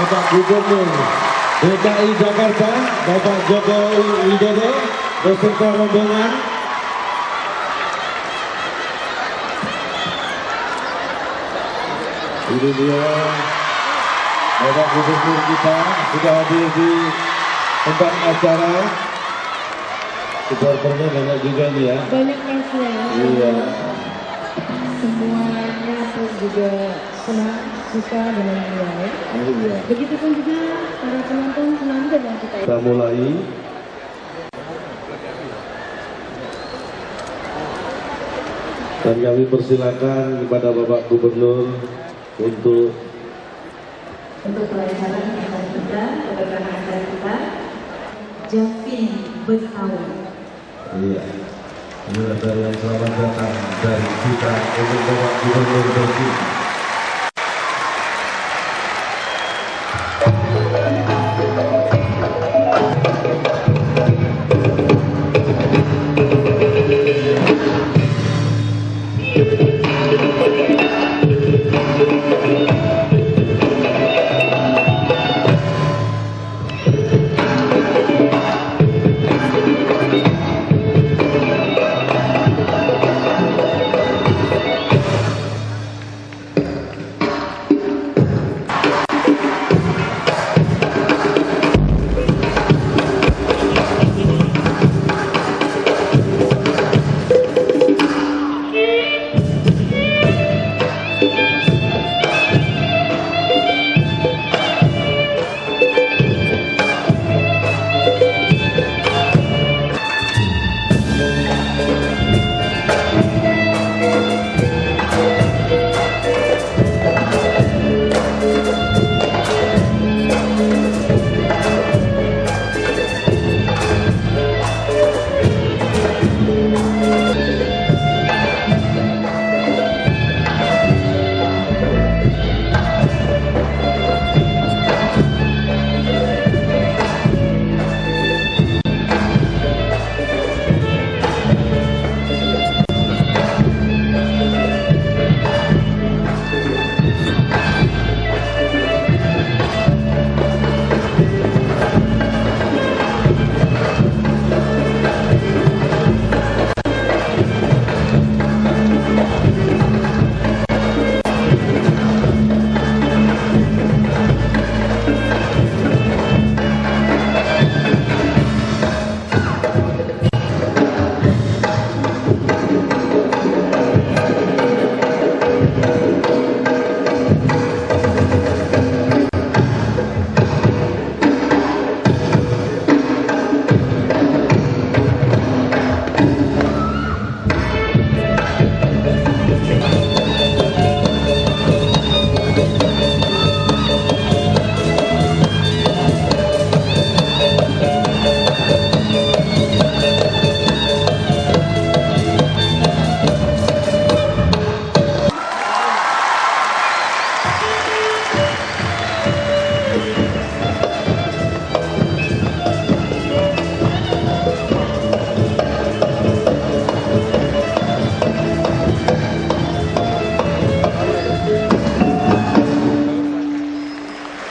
Bapak Gubernur DKI Jakarta, Bapak Joko Widodo, beserta rombongan. Ini dia Bapak Gubernur kita sudah hadir di tempat acara. Supporternya banyak juga nih ya. Banyak yang Iya. Semuanya pun juga senang, suka dengan beliau. Iya. Begitupun juga para penonton senang juga dengan kita. Kita mulai. Dan kami persilakan kepada Bapak Gubernur untuk pelajaran acara kita, program acara kita, Javin Betawi. Iya. Ini ada yang selamat datang dari kita untuk Bapak Gubernur Betawi.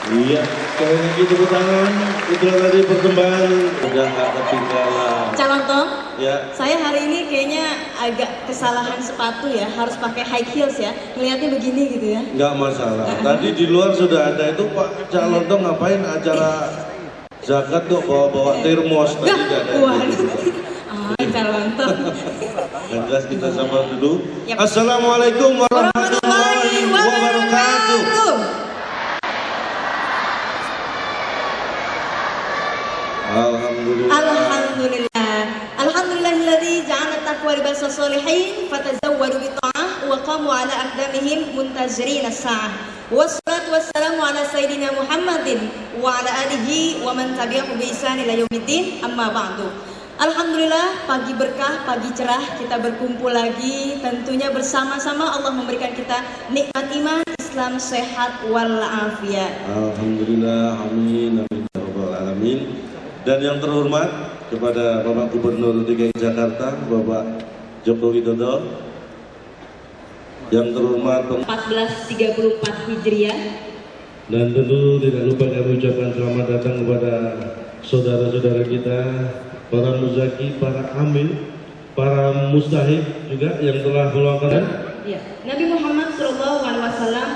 Iya, sekali lagi tepuk tangan. Itulah tadi perkembangan. Udah nggak ketinggalan. Calon Tom, Ya, saya hari ini kayaknya agak kesalahan sepatu ya, harus pakai high heels ya. Ngeliatnya begini gitu ya. nggak masalah. Tadi di luar sudah ada itu Pak Calon dong ngapain acara zakat kok bawa-bawa termos tadi nggak ada. Waduh. Calon Tom. Yang jelas kita sama dulu. Yap. Assalamualaikum warahmatullahi wabarakatuh. Alhamdulillah. Alhamdulillah. Alhamdulillahilladzi ja'ala taqwa libasas sholihin fatazawwadu bitta'ah wa qamu ala aqdamihim muntazirin as-sa'ah. Wassalatu wassalamu ala sayyidina Muhammadin wa ala alihi wa man tabi'ahu bi ihsan ila yaumiddin. Amma ba'du. Alhamdulillah, pagi berkah, pagi cerah, kita berkumpul lagi. Tentunya bersama-sama Allah memberikan kita nikmat iman, Islam sehat walafiat. Alhamdulillah, amin, amin, ya rabbal alamin. Dan yang terhormat kepada Bapak Gubernur DKI Jakarta, Bapak Joko Widodo. Yang terhormat 1434 Hijriah. Dan tentu tidak lupa kami ucapkan selamat datang kepada saudara-saudara kita, para muzaki, para amil, para mustahik juga yang telah meluangkan. Ya, Nabi Muhammad SAW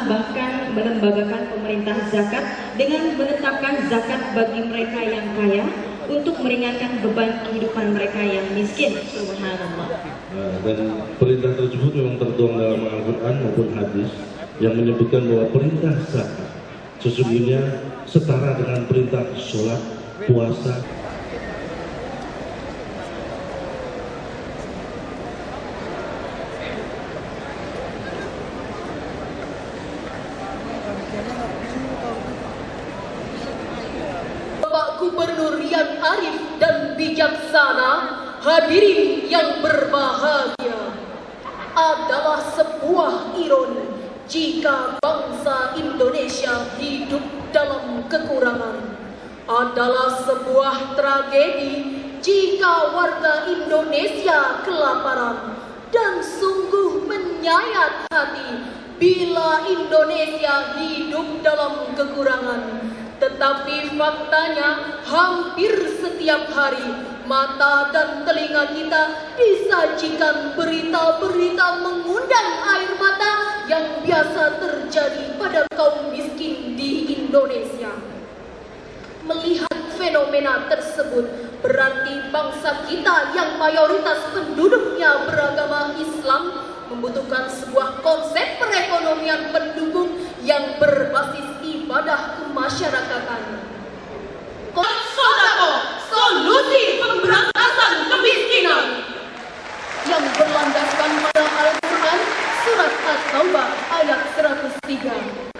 bahkan melembagakan pemerintah zakat dengan menetapkan zakat bagi mereka yang kaya untuk meringankan beban kehidupan mereka yang miskin. Subhanallah. Dan perintah tersebut memang tertuang dalam Al-Quran maupun hadis yang menyebutkan bahwa perintah zakat sesungguhnya setara dengan perintah sholat, puasa. Bapak Gubernur yang arif dan bijaksana, hadirin yang berbahagia, adalah sebuah ironi jika bangsa Indonesia hidup dalam kekurangan. Adalah sebuah tragedi jika warga Indonesia kelaparan, dan sungguh menyayat hati bila Indonesia hidup dalam kekurangan. Tetapi faktanya hampir setiap hari mata dan telinga kita disajikan berita-berita mengundang air mata yang biasa terjadi pada kaum miskin di Indonesia. Melihat fenomena tersebut berarti bangsa kita yang mayoritas penduduknya beragama Islam membutuhkan sebuah konsep perekonomian pendukung yang berbasis ibadah kemasyarakatan. Sodako, solusi pemberantasan kemiskinan, yang berlandaskan pada Al-Quran surat At-Taubah ayat 103.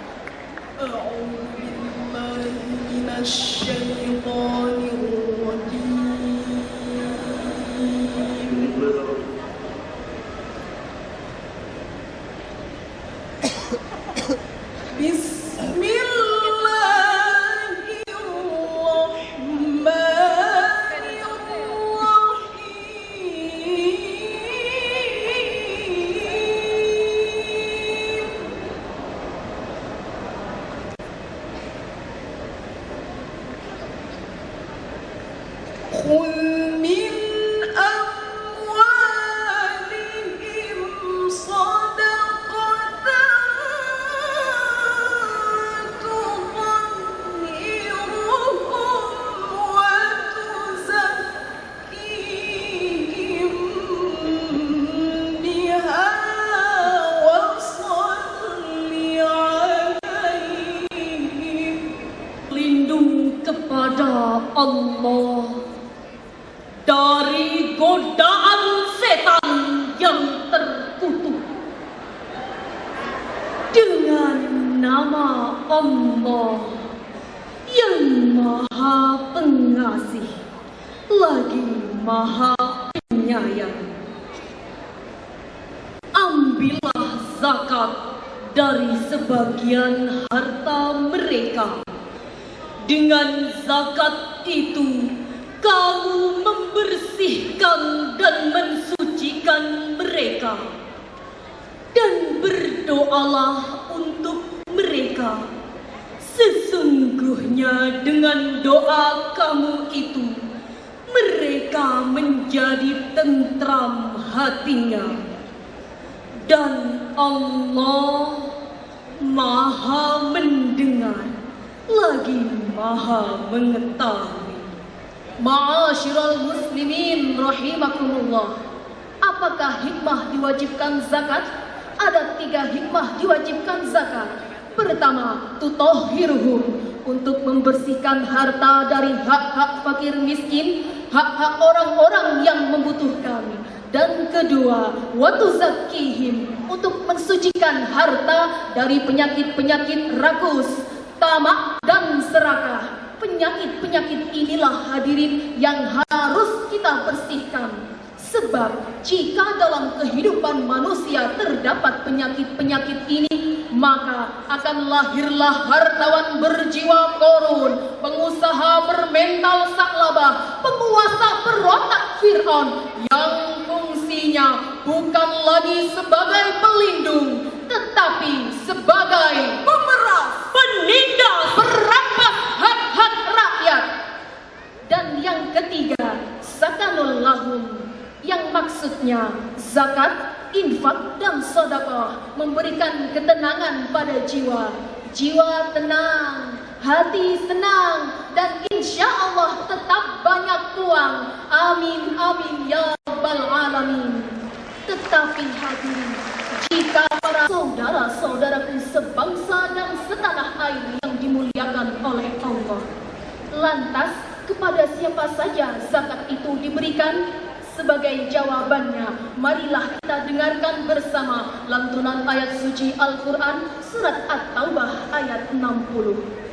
Allah dari godaan setan yang terkutuk. Dengan nama Allah yang Maha Pengasih lagi Maha Penyayang, ambillah zakat dari sebagian harta mereka. Dengan zakat itu kamu membersihkan dan mensucikan mereka, dan berdoalah untuk mereka. Sesungguhnya dengan doa kamu itu mereka menjadi tentram hatinya, dan Allah Maha mendengar lagi Maha mengetahui. Ma'asyiral muslimin rahimakumullah. Apakah hikmah diwajibkan zakat? Ada 3 hikmah diwajibkan zakat. Pertama, tutahhiruhum, untuk membersihkan harta dari hak-hak fakir miskin, hak-hak orang-orang yang membutuhkan. Dan kedua, watuzakkihim, untuk mensucikan harta dari penyakit-penyakit rakus, tamak dan serakah. Penyakit-penyakit inilah hadirin yang harus kita bersihkan. Sebab jika dalam kehidupan manusia terdapat penyakit-penyakit ini, maka akan lahirlah hartawan berjiwa korun, pengusaha bermental saklabah, penguasa berotak Fir'aun, yang fungsinya bukan lagi sebagai pelindung, tetapi sebagai pemeras, penindas, Maksudnya zakat, infak, dan sedekah memberikan ketenangan pada jiwa. Jiwa tenang, hati senang, dan insya Allah tetap banyak uang. Amin, amin, ya rabbal alamin. Tetapi hadirin, jika para saudara-saudaraku sebangsa dan setanah air yang dimuliakan oleh Allah, lantas kepada siapa saja zakat itu diberikan? Sebagai jawabannya, marilah kita dengarkan bersama lantunan ayat suci Al-Quran surat At-Taubah ayat 60.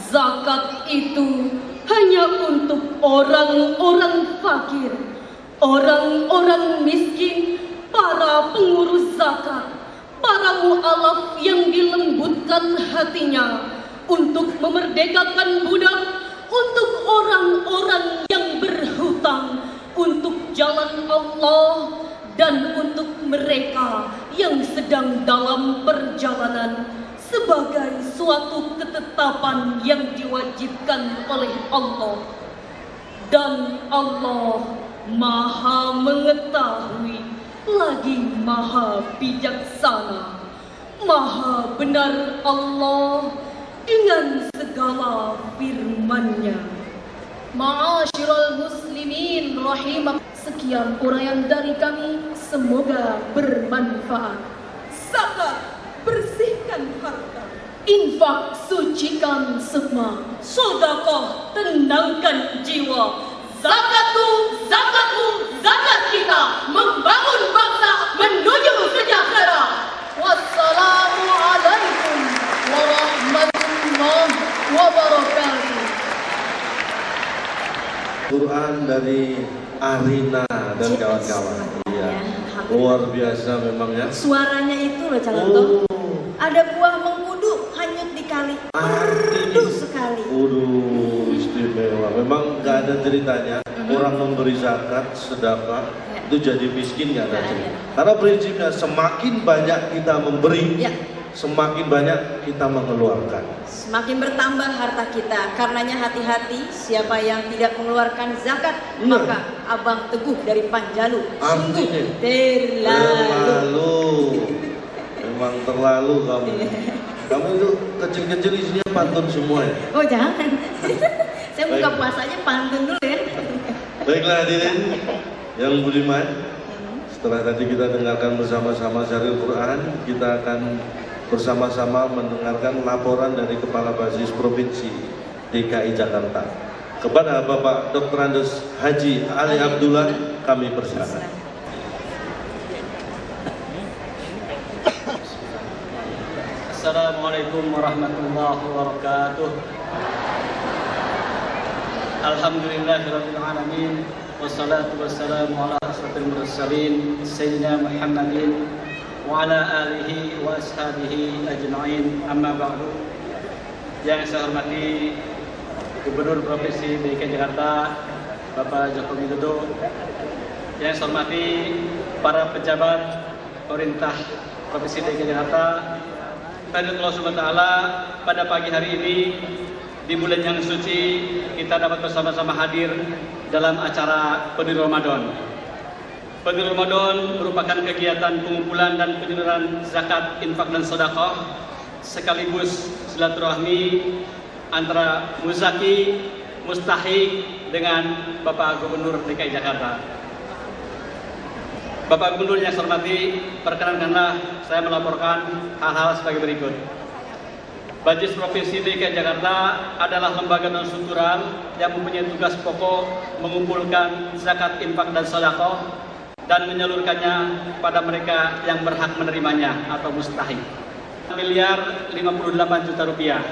Zakat itu hanya untuk orang-orang fakir, orang-orang miskin, para pengurus zakat, para mu'alaf yang dilembutkan hatinya, untuk memerdekakan budak, untuk orang-orang yang berhutang, untuk jalan Allah, dan untuk mereka yang sedang dalam perjalanan, sebagai suatu ketetapan yang diwajibkan oleh Allah. Dan Allah Maha mengetahui, lagi Maha bijaksana. Maha benar Allah dengan segala firman-Nya. Ma'asyiral muslimin rahimah. Sekian uraian dari kami, semoga bermanfaat. Zakat, bersihkan harta. Infak, sucikan sukma. Sedekah, tenangkan jiwa. Zakatku, zakat kita, membangun bangsa menuju sejahtera. Wassalamualaikum warahmatullahi wabarakatuh. Quran dari Arina dan kawan-kawan. Iya, luar biasa memang ya. Suaranya itu loh Calonto. Ada buah mengkudu hanyut di kali. Merdu sekali. Waduh, istimewa. Memang nggak ada ceritanya. Orang memberi zakat, sedekah itu jadi miskin nggak ada cerita. Karena prinsipnya semakin banyak kita memberi, semakin banyak kita mengeluarkan. Semakin bertambah harta kita. Karenanya hati-hati, siapa yang tidak mengeluarkan zakat, maka abang teguh dari Panjalu. Sungguh terlalu. Memang terlalu kamu. Kamu itu kecil-kecil isinya pantun semua ya? Oh jangan. Saya buka puasanya pantun dulu ya. Baiklah hadirin yang budiman, setelah tadi kita dengarkan bersama-sama syaril Quran, kita akan bersama-sama mendengarkan laporan dari Kepala Basis Provinsi DKI Jakarta. Kepada Bapak Dr. Andes Haji Ali Abdullah, kami persilakan. Assalamualaikum warahmatullahi wabarakatuh. Alhamdulillahirabbil alamin wassalatu wassalamu ala asyrofil mursalin sayyidina Muhammadin wa ala alihi wa ashabihi ajma'in. Amma ba'du. Yang saya hormati Gubernur Provinsi DKI Jakarta Bapak Joko Widodo, yang saya hormati para pejabat pemerintah Provinsi DKI Jakarta, Allah Subhanahu wa taala, pada pagi hari ini di bulan yang suci kita dapat bersama-sama hadir dalam acara Pendidikan Ramadan. Pendidikan Ramadan merupakan kegiatan pengumpulan dan penyaluran zakat, infak dan sedekah sekaligus silaturahmi antara muzaki, mustahik dengan Bapak Gubernur DKI Jakarta. Bapak Gubernur yang saya hormati, perkenankanlah saya melaporkan hal-hal sebagai berikut. Bajis Provinsi DKI Jakarta adalah lembaga non-struktural yang mempunyai tugas pokok mengumpulkan zakat, infak dan sedekah dan menyalurkannya pada mereka yang berhak menerimanya atau mustahik. Miliar 58 juta rupiah.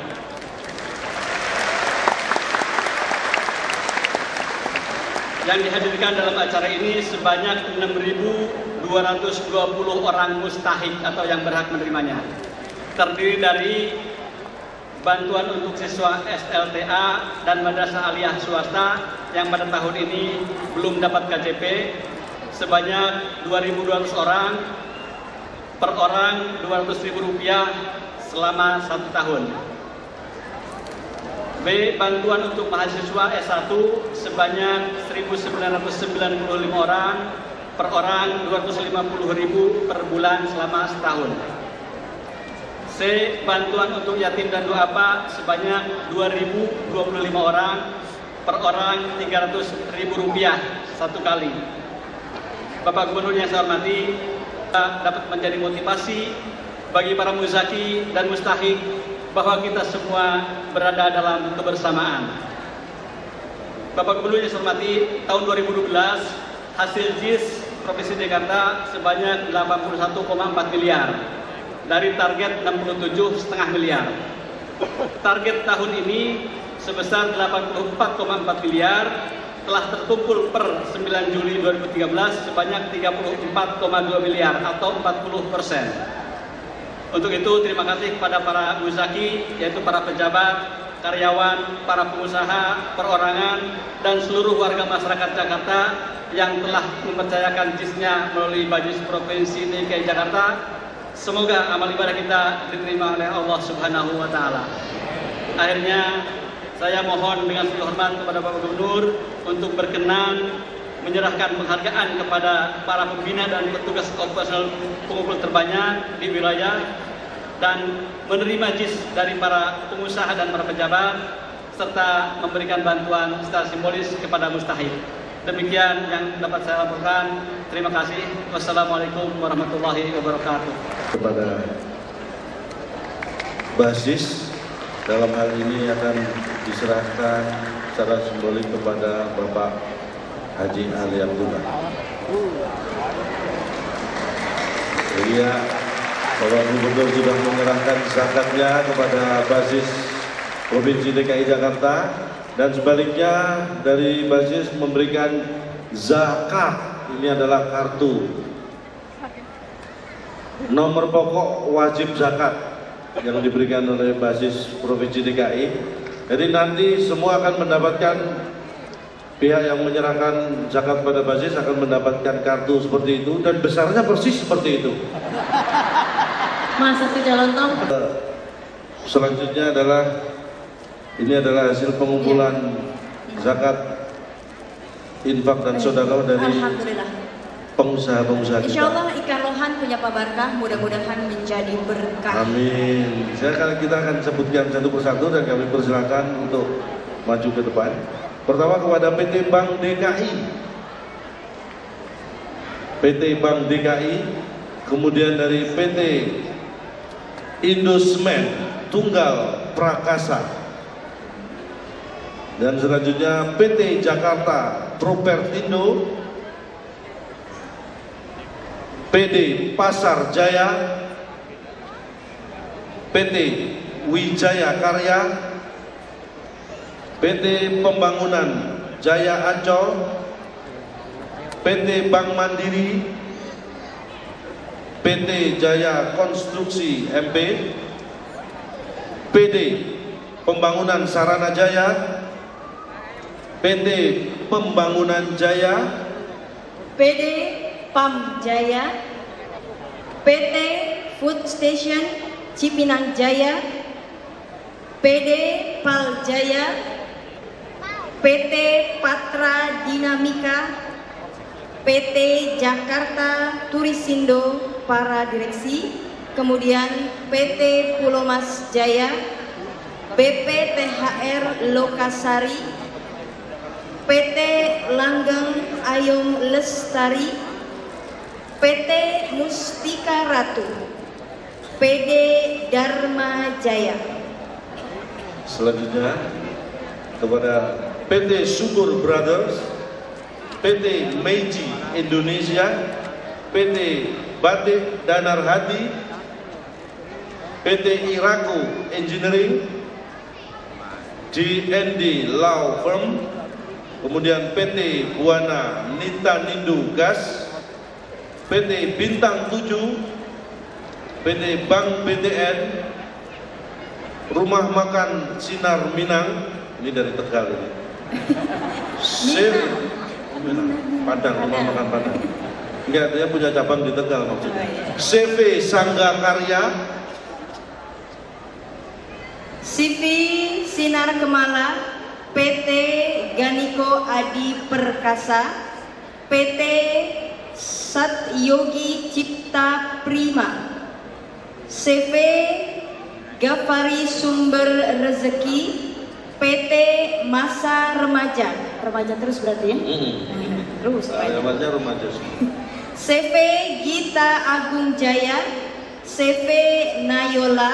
Yang dihadirkan dalam acara ini sebanyak 6.220 orang mustahik atau yang berhak menerimanya. Terdiri dari bantuan untuk siswa SLTA dan madrasah aliyah swasta yang pada tahun ini belum dapat KJP sebanyak 2.200 orang, per orang Rp200.000 selama 1 tahun. B. Bantuan untuk mahasiswa S1 sebanyak 1.995 orang, per orang Rp250.000 per bulan selama setahun. C. Bantuan untuk yatim dan duafa sebanyak 2.025 orang, per orang Rp300.000 satu kali. Bapak Gubernur yang saya hormati, dapat menjadi motivasi bagi para muzaki dan mustahik bahwa kita semua berada dalam kebersamaan. Bapak Gubernur yang saya hormati, tahun 2012 hasil JIS Provinsi Jakarta sebanyak 81,4 miliar dari target 67,5 miliar. Target tahun ini sebesar 84,4 miliar telah terkumpul per 9 Juli 2013 sebanyak 34,2 miliar atau 40%. Untuk itu terima kasih kepada para muzaki, yaitu para pejabat, karyawan, para pengusaha, perorangan, dan seluruh warga masyarakat Jakarta yang telah mempercayakan JIS-nya melalui Bajis Provinsi DKI Jakarta. Semoga amal ibadah kita diterima oleh Allah Subhanahu wa taala. Akhirnya saya mohon dengan segala hormat kepada Bapak Gubernur untuk berkenan menyerahkan penghargaan kepada para pembina dan petugas operasional pengumpul terbanyak di wilayah dan menerima JIS dari para pengusaha dan para pejabat serta memberikan bantuan secara simbolis kepada mustahik. Demikian yang dapat saya laporkan. Terima kasih. Wassalamualaikum warahmatullahi wabarakatuh. Kepada basis dalam hal ini akan diserahkan secara simbolik kepada Bapak Haji Ali Abdullah. Iya, Bapak Gubernur sudah menyerahkan zakatnya kepada basis Provinsi DKI Jakarta dan sebaliknya dari basis memberikan zakat. Ini adalah kartu nomor pokok wajib zakat yang diberikan oleh basis Provinsi DKI. Jadi nanti semua akan mendapatkan, pihak yang menyerahkan zakat pada basis akan mendapatkan kartu seperti itu dan besarnya persis seperti itu. Mas, satu calon toh. Selanjutnya adalah ini adalah hasil pengumpulan zakat, infak dan sedekah dari Alhamdulillah. pengusaha-pengusaha kita. Insya Allah ikan rohan punya Pak Barkah mudah-mudahan menjadi berkah. Amin. Kita akan sebutkan satu persatu dan kami persilakan untuk maju ke depan. Pertama kepada PT Bank DKI, PT Bank DKI, kemudian dari PT Indosmen Tunggal Prakasa, dan selanjutnya PT Jakarta Propertindo, PD Pasar Jaya, PT Wijaya Karya, PT Pembangunan Jaya Ancol, PT Bank Mandiri, PT Jaya Konstruksi MP, PD Pembangunan Sarana Jaya, PT Pembangunan Jaya, PD PAM Jaya, PT Food Station Cipinang Jaya, PD PAL Jaya, PT Patra Dinamika, PT Jakarta Turisindo para direksi, kemudian PT Pulomas Jaya, BPTHR Lokasari, PT Langgeng Ayom Lestari, PT Mustika Ratu, PD Dharma Jaya. Selanjutnya kepada PT Subur Brothers, PT Meiji Indonesia, PT Batik Danar Hadi, PT Irako Engineering, GND Law Firm, kemudian PT Buana Nita Nindu Gas, PT Bintang 7, PT Bank BTN, Rumah Makan Sinar Minang, ini dari Tegal ini. Padang, Rumah Makan Padang. Enggak, dia punya cabang di Tegal maksudnya. CV Sangga Karya, CV Sinar Kemala, PT Ganiko Adi Perkasa, PT Satyogi Cipta Prima, CV Gafari Sumber Rezeki, PT Masa Remaja, remaja terus berarti ya? Terus. Remaja. CV Gita Agung Jaya, CV Nayola,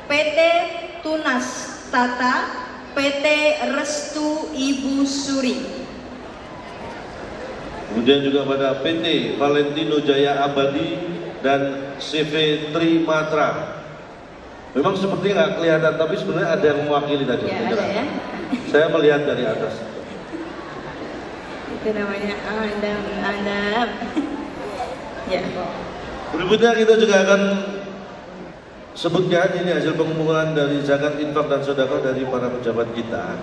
PT Tunas Tata, PT Restu Ibu Suri. Kemudian juga pada PT Valentino Jaya Abadi dan CV Trimatra. Memang sepertinya nggak kelihatan, tapi sebenarnya ada yang mewakili tadi. Ya, ada ya. Saya melihat dari atas. Itu namanya Adam. Ya. Berikutnya kita juga akan sebutkan ini hasil pengumpulan dari zakat, infak dan sedekah dari para pejabat kita.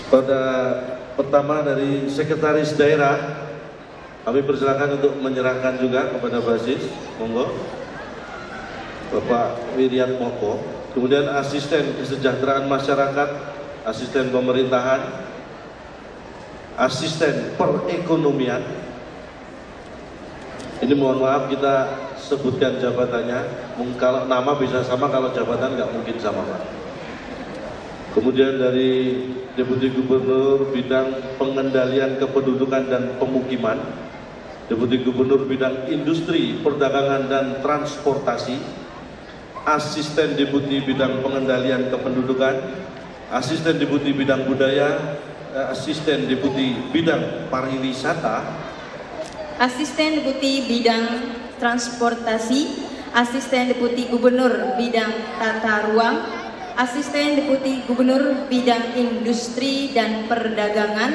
Pada pertama dari sekretaris daerah, kami persilakan untuk menyerahkan juga kepada basis, monggo. Bapak Wiriat Moko, kemudian asisten kesejahteraan masyarakat, asisten pemerintahan, asisten perekonomian. Ini mohon maaf kita sebutkan jabatannya, kalau nama bisa sama, kalau jabatan nggak mungkin sama Pak. Kemudian dari Deputi Gubernur bidang pengendalian kependudukan dan pemukiman, Deputi Gubernur bidang industri, perdagangan dan transportasi, asisten Deputi bidang pengendalian kependudukan, asisten Deputi bidang budaya, asisten Deputi bidang pariwisata, asisten Deputi bidang transportasi, asisten Deputi Gubernur bidang tata ruang, asisten Deputi Gubernur bidang industri dan perdagangan,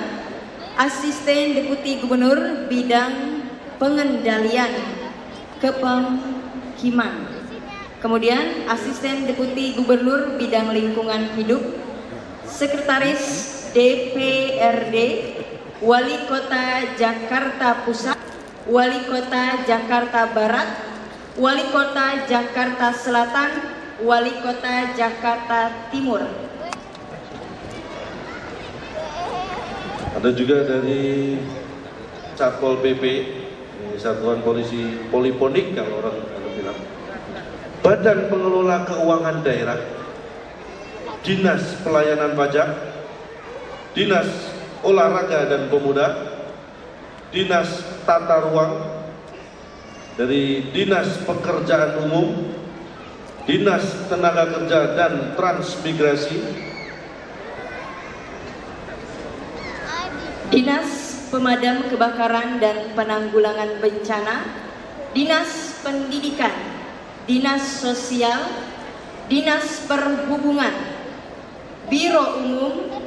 asisten Deputi Gubernur bidang pengendalian kepemukiman. Kemudian asisten Deputi Gubernur bidang lingkungan hidup, sekretaris DPRD, Wali Kota Jakarta Pusat, Wali Kota Jakarta Barat, Wali Kota Jakarta Selatan, Wali Kota Jakarta Timur. Ada juga dari Satpol PP, Satuan Polisi Poliponik kalau orang bilang, Badan Pengelola Keuangan Daerah, Dinas Pelayanan Pajak, Dinas Olahraga dan Pemuda, Dinas Tata Ruang, dari Dinas Pekerjaan Umum, Dinas Tenaga Kerja dan Transmigrasi, Dinas Pemadam Kebakaran dan Penanggulangan Bencana, Dinas Pendidikan, Dinas Sosial, Dinas Perhubungan, Biro Umum,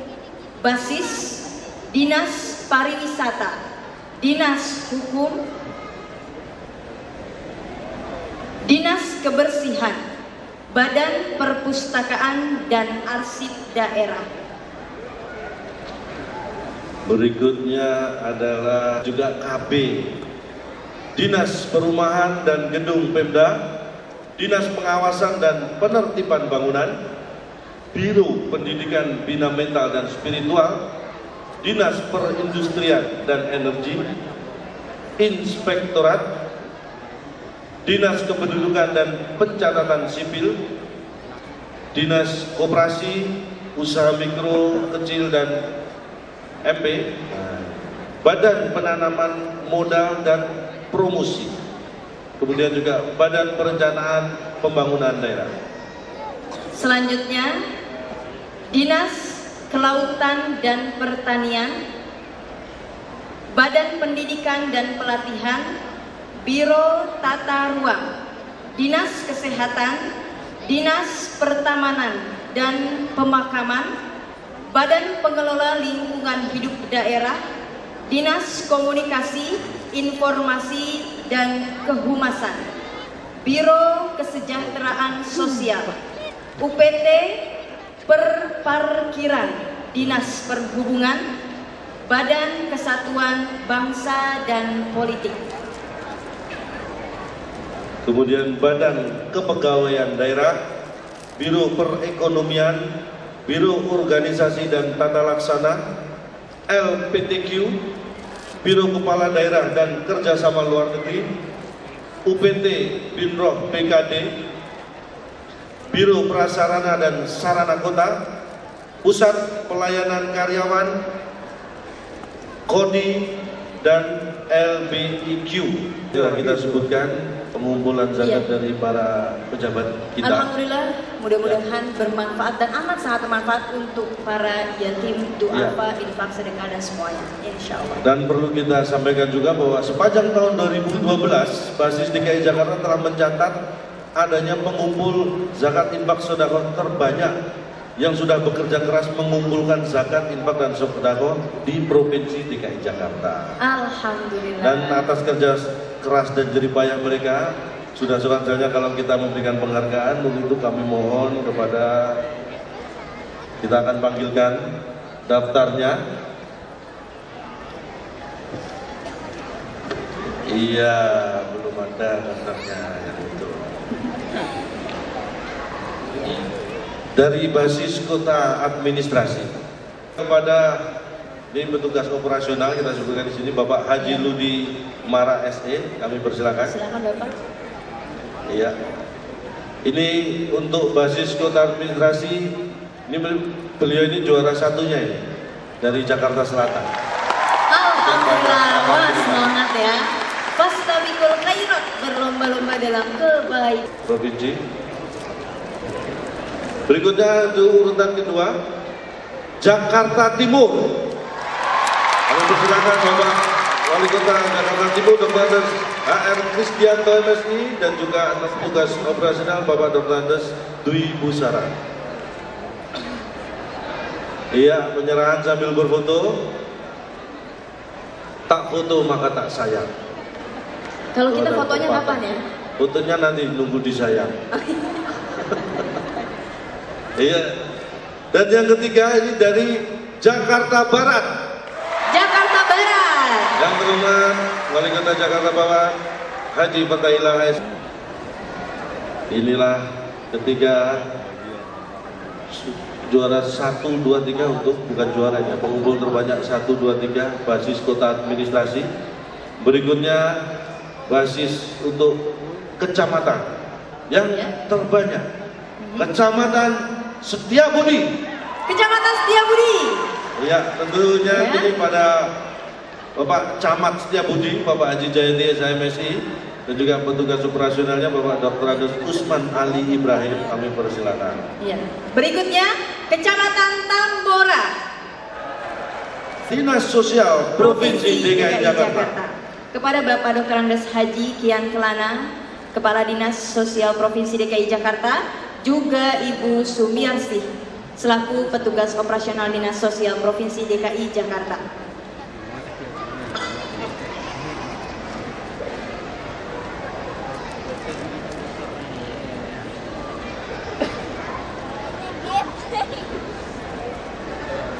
Basis, Dinas Pariwisata, Dinas Hukum, Dinas Kebersihan, Badan Perpustakaan dan Arsip Daerah. Berikutnya adalah juga KB, Dinas Perumahan dan Gedung Pemda, Dinas Pengawasan dan Penertiban Bangunan, Biro Pendidikan Bina Mental dan Spiritual, Dinas Perindustrian dan Energi, Inspektorat, Dinas Kependudukan dan Pencatatan Sipil, Dinas Koperasi, Usaha Mikro, Kecil dan MP, Badan Penanaman Modal dan Promosi, kemudian juga Badan Perencanaan Pembangunan Daerah. Selanjutnya, Dinas Kelautan dan Pertanian, Badan Pendidikan dan Pelatihan, Biro Tata Ruang, Dinas Kesehatan, Dinas Pertamanan dan Pemakaman, Badan Pengelola Lingkungan Hidup Daerah, Dinas Komunikasi, Informasi dan Kehumasan, Biro Kesejahteraan Sosial, UPT Perparkiran, Dinas Perhubungan, Badan Kesatuan Bangsa dan Politik. Kemudian Badan Kepegawaian Daerah, Biro Perekonomian, Biro Organisasi dan Tata Laksana, LPTQ, Biro Kepala Daerah dan Kerjasama Luar Negeri, UPT Binroh PKD, Biro Prasarana dan Sarana Kota, Pusat Pelayanan Karyawan, KODI, dan LBIQ. Sudah kita sebutkan pengumpulan zakat dari para pejabat kita. Alhamdulillah, mudah-mudahan bermanfaat dan amat sangat bermanfaat untuk para yatim, duafa, infak, sedekah dan semuanya, insya Allah. Dan perlu kita sampaikan juga bahwa sepanjang tahun 2012 Basis DKI Jakarta telah mencatat adanya pengumpul zakat infak sedekah terbanyak yang sudah bekerja keras mengumpulkan zakat, infak dan sedekah di Provinsi DKI Jakarta. Alhamdulillah. Dan atas kerja keras dan jerih payah mereka, sudah selanjutnya kalau kita memberikan penghargaan, untuk itu kami mohon kepada, kita akan panggilkan daftarnya. Iya, belum ada daftarnya yang itu. Dari Basis Kota Administrasi kepada ini petugas operasional, kita sebutkan di sini Bapak Haji Ludi Mara SE, kami persilakan. Silakan Bapak. Iya. Ini untuk Basis Kota Administrasi, ini beliau ini juara satunya ini dari Jakarta Selatan. Alhamdulillah, wah semangat ya. Fastabiqul khairat, berlomba-lomba dalam kebaikan. Provinsi. Berikutnya untuk urutan kedua, Jakarta Timur. Kami persilakan Bapak Wali Kota Jakarta Timur Dr. HR Kristianto MSI dan juga atas tugas operasional Bapak Dr. Dwi Busara. Iya, penyerahan sambil berfoto. Tak foto maka tak sayang. Kalau kita fotonya kapan ya? Fotonya nanti nunggu disayang. Iya. Dan yang ketiga ini dari Jakarta Barat. Jakarta Barat. Yang terhormat Wali Kota Jakarta Barat Haji Fatahillah S. Inilah ketiga juara 1, 2, 3 untuk bukan juaranya, pengumpul terbanyak 1, 2, 3 Basis Kota Administrasi. Berikutnya basis untuk kecamatan yang terbanyak, Kecamatan Setiabudi. Kecamatan Setiabudi. Ya, tentunya ini pada Bapak Camat Setiabudi, Bapak Haji Jayati SMSI, dan juga petugas operasionalnya Bapak Dr. Usman Ali Ibrahim, kami persilakan. Iya. Berikutnya Kecamatan Tambora. Dinas Sosial Provinsi DKI Jakarta. Kepada Bapak Dr. Andes Haji Kian Kelana, Kepala Dinas Sosial Provinsi DKI Jakarta, juga Ibu Sumiarsih selaku petugas operasional Dinas Sosial Provinsi DKI Jakarta.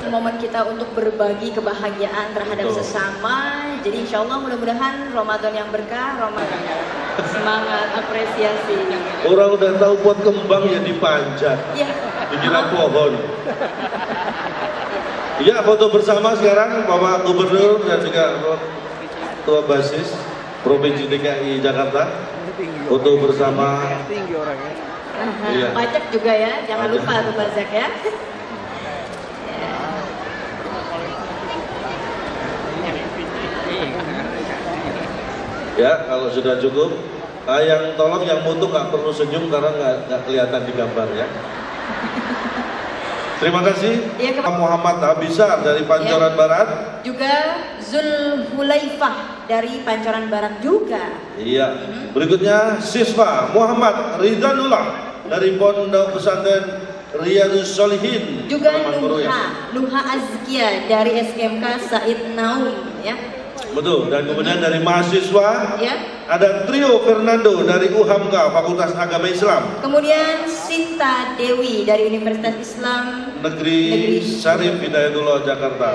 Momen kita untuk berbagi kebahagiaan terhadap sesama. Jadi insya Allah mudah-mudahan Ramadan yang berkah, Ramadan semangat, apresiasi. Orang udah tahu pot kembang ya dipanjat, Ya. dikira pohon. Iya, foto bersama sekarang Bapak Gubernur dan juga Ketua Basis Provinsi DKI Jakarta. Foto bersama. Iya. Pajak juga ya, jangan lupa tuh pajak ya. Ya, kalau sudah cukup, yang tolong yang foto nggak perlu senyum karena nggak kelihatan di gambar ya. Terima kasih. Ya, Muhammad Abisar dari Pancoran Barat. Juga Zulhulaifah dari Pancoran Barat juga. Iya. Berikutnya siswa Muhammad Ridhanullah dari Pondok Pesantren Riyadus Sholihin. Juga Teman-teman ya. Nuha Azkia dari SMK Said Naum ya. Betul. Dan kemudian dari mahasiswa Ya. ada Trio Fernando dari UHAMKA Fakultas Agama Islam. Kemudian Sinta Dewi dari Universitas Islam Negeri Syarif Hidayatullah Jakarta.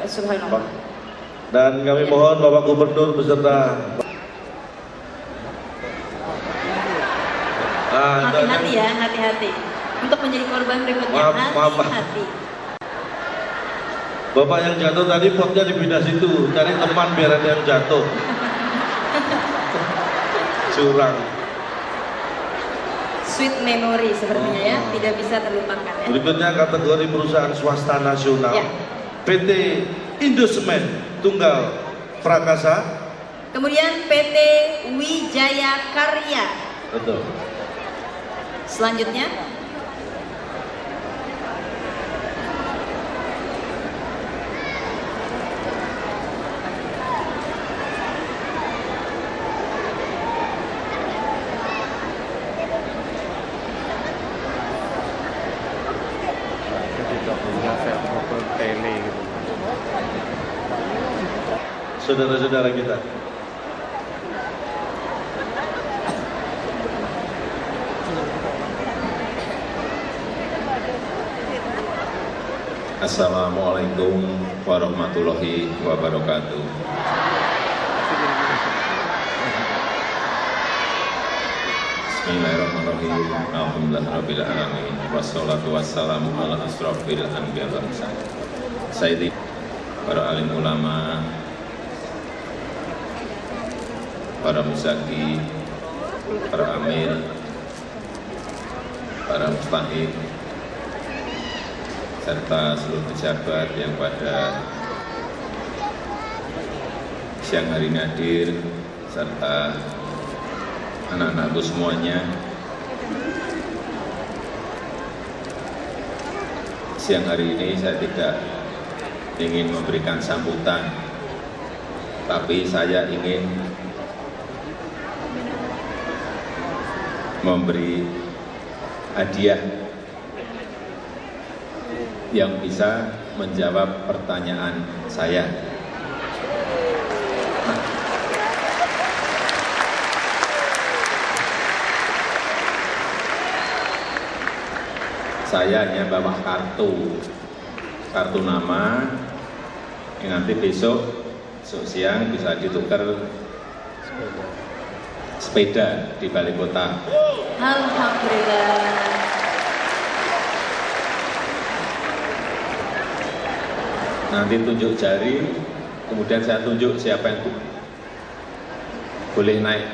Subhanallah. Dan kami mohon Bapak Gubernur beserta Hati-hati ya, hati-hati. Untuk menjadi korban berikutnya, Maaf. hati-hati. Bapak yang jatuh tadi potnya dipindah situ, cari teman biar ada yang jatuh. Curang. Sweet memory sepertinya ya, tidak bisa terlupakan ya. Berikutnya kategori perusahaan swasta nasional. Ya. PT Indosemen Tunggal Prakasa. Kemudian PT Wijaya Karya. Betul. Selanjutnya Saudara-saudara kita. Assalamualaikum warahmatullahi wabarakatuh. Bismillahirrahmanirrahim. Alhamdulillahirabbil alamin. Wassalatu wassalamu ala asrofil anbiya wal mursalin. Sayyidi para alim ulama, para muzaki, para amir, para mustahid, serta seluruh pejabat yang pada siang hari ini hadir, serta anak-anakku semuanya. Siang hari ini saya tidak ingin memberikan sambutan, tapi saya ingin memberi hadiah yang bisa menjawab pertanyaan saya. Saya hanya bawa kartu nama yang nanti besok siang bisa ditukar sepeda di balai kota. alhamdulillah. Nanti tunjuk jari, kemudian saya tunjuk siapa yang boleh naik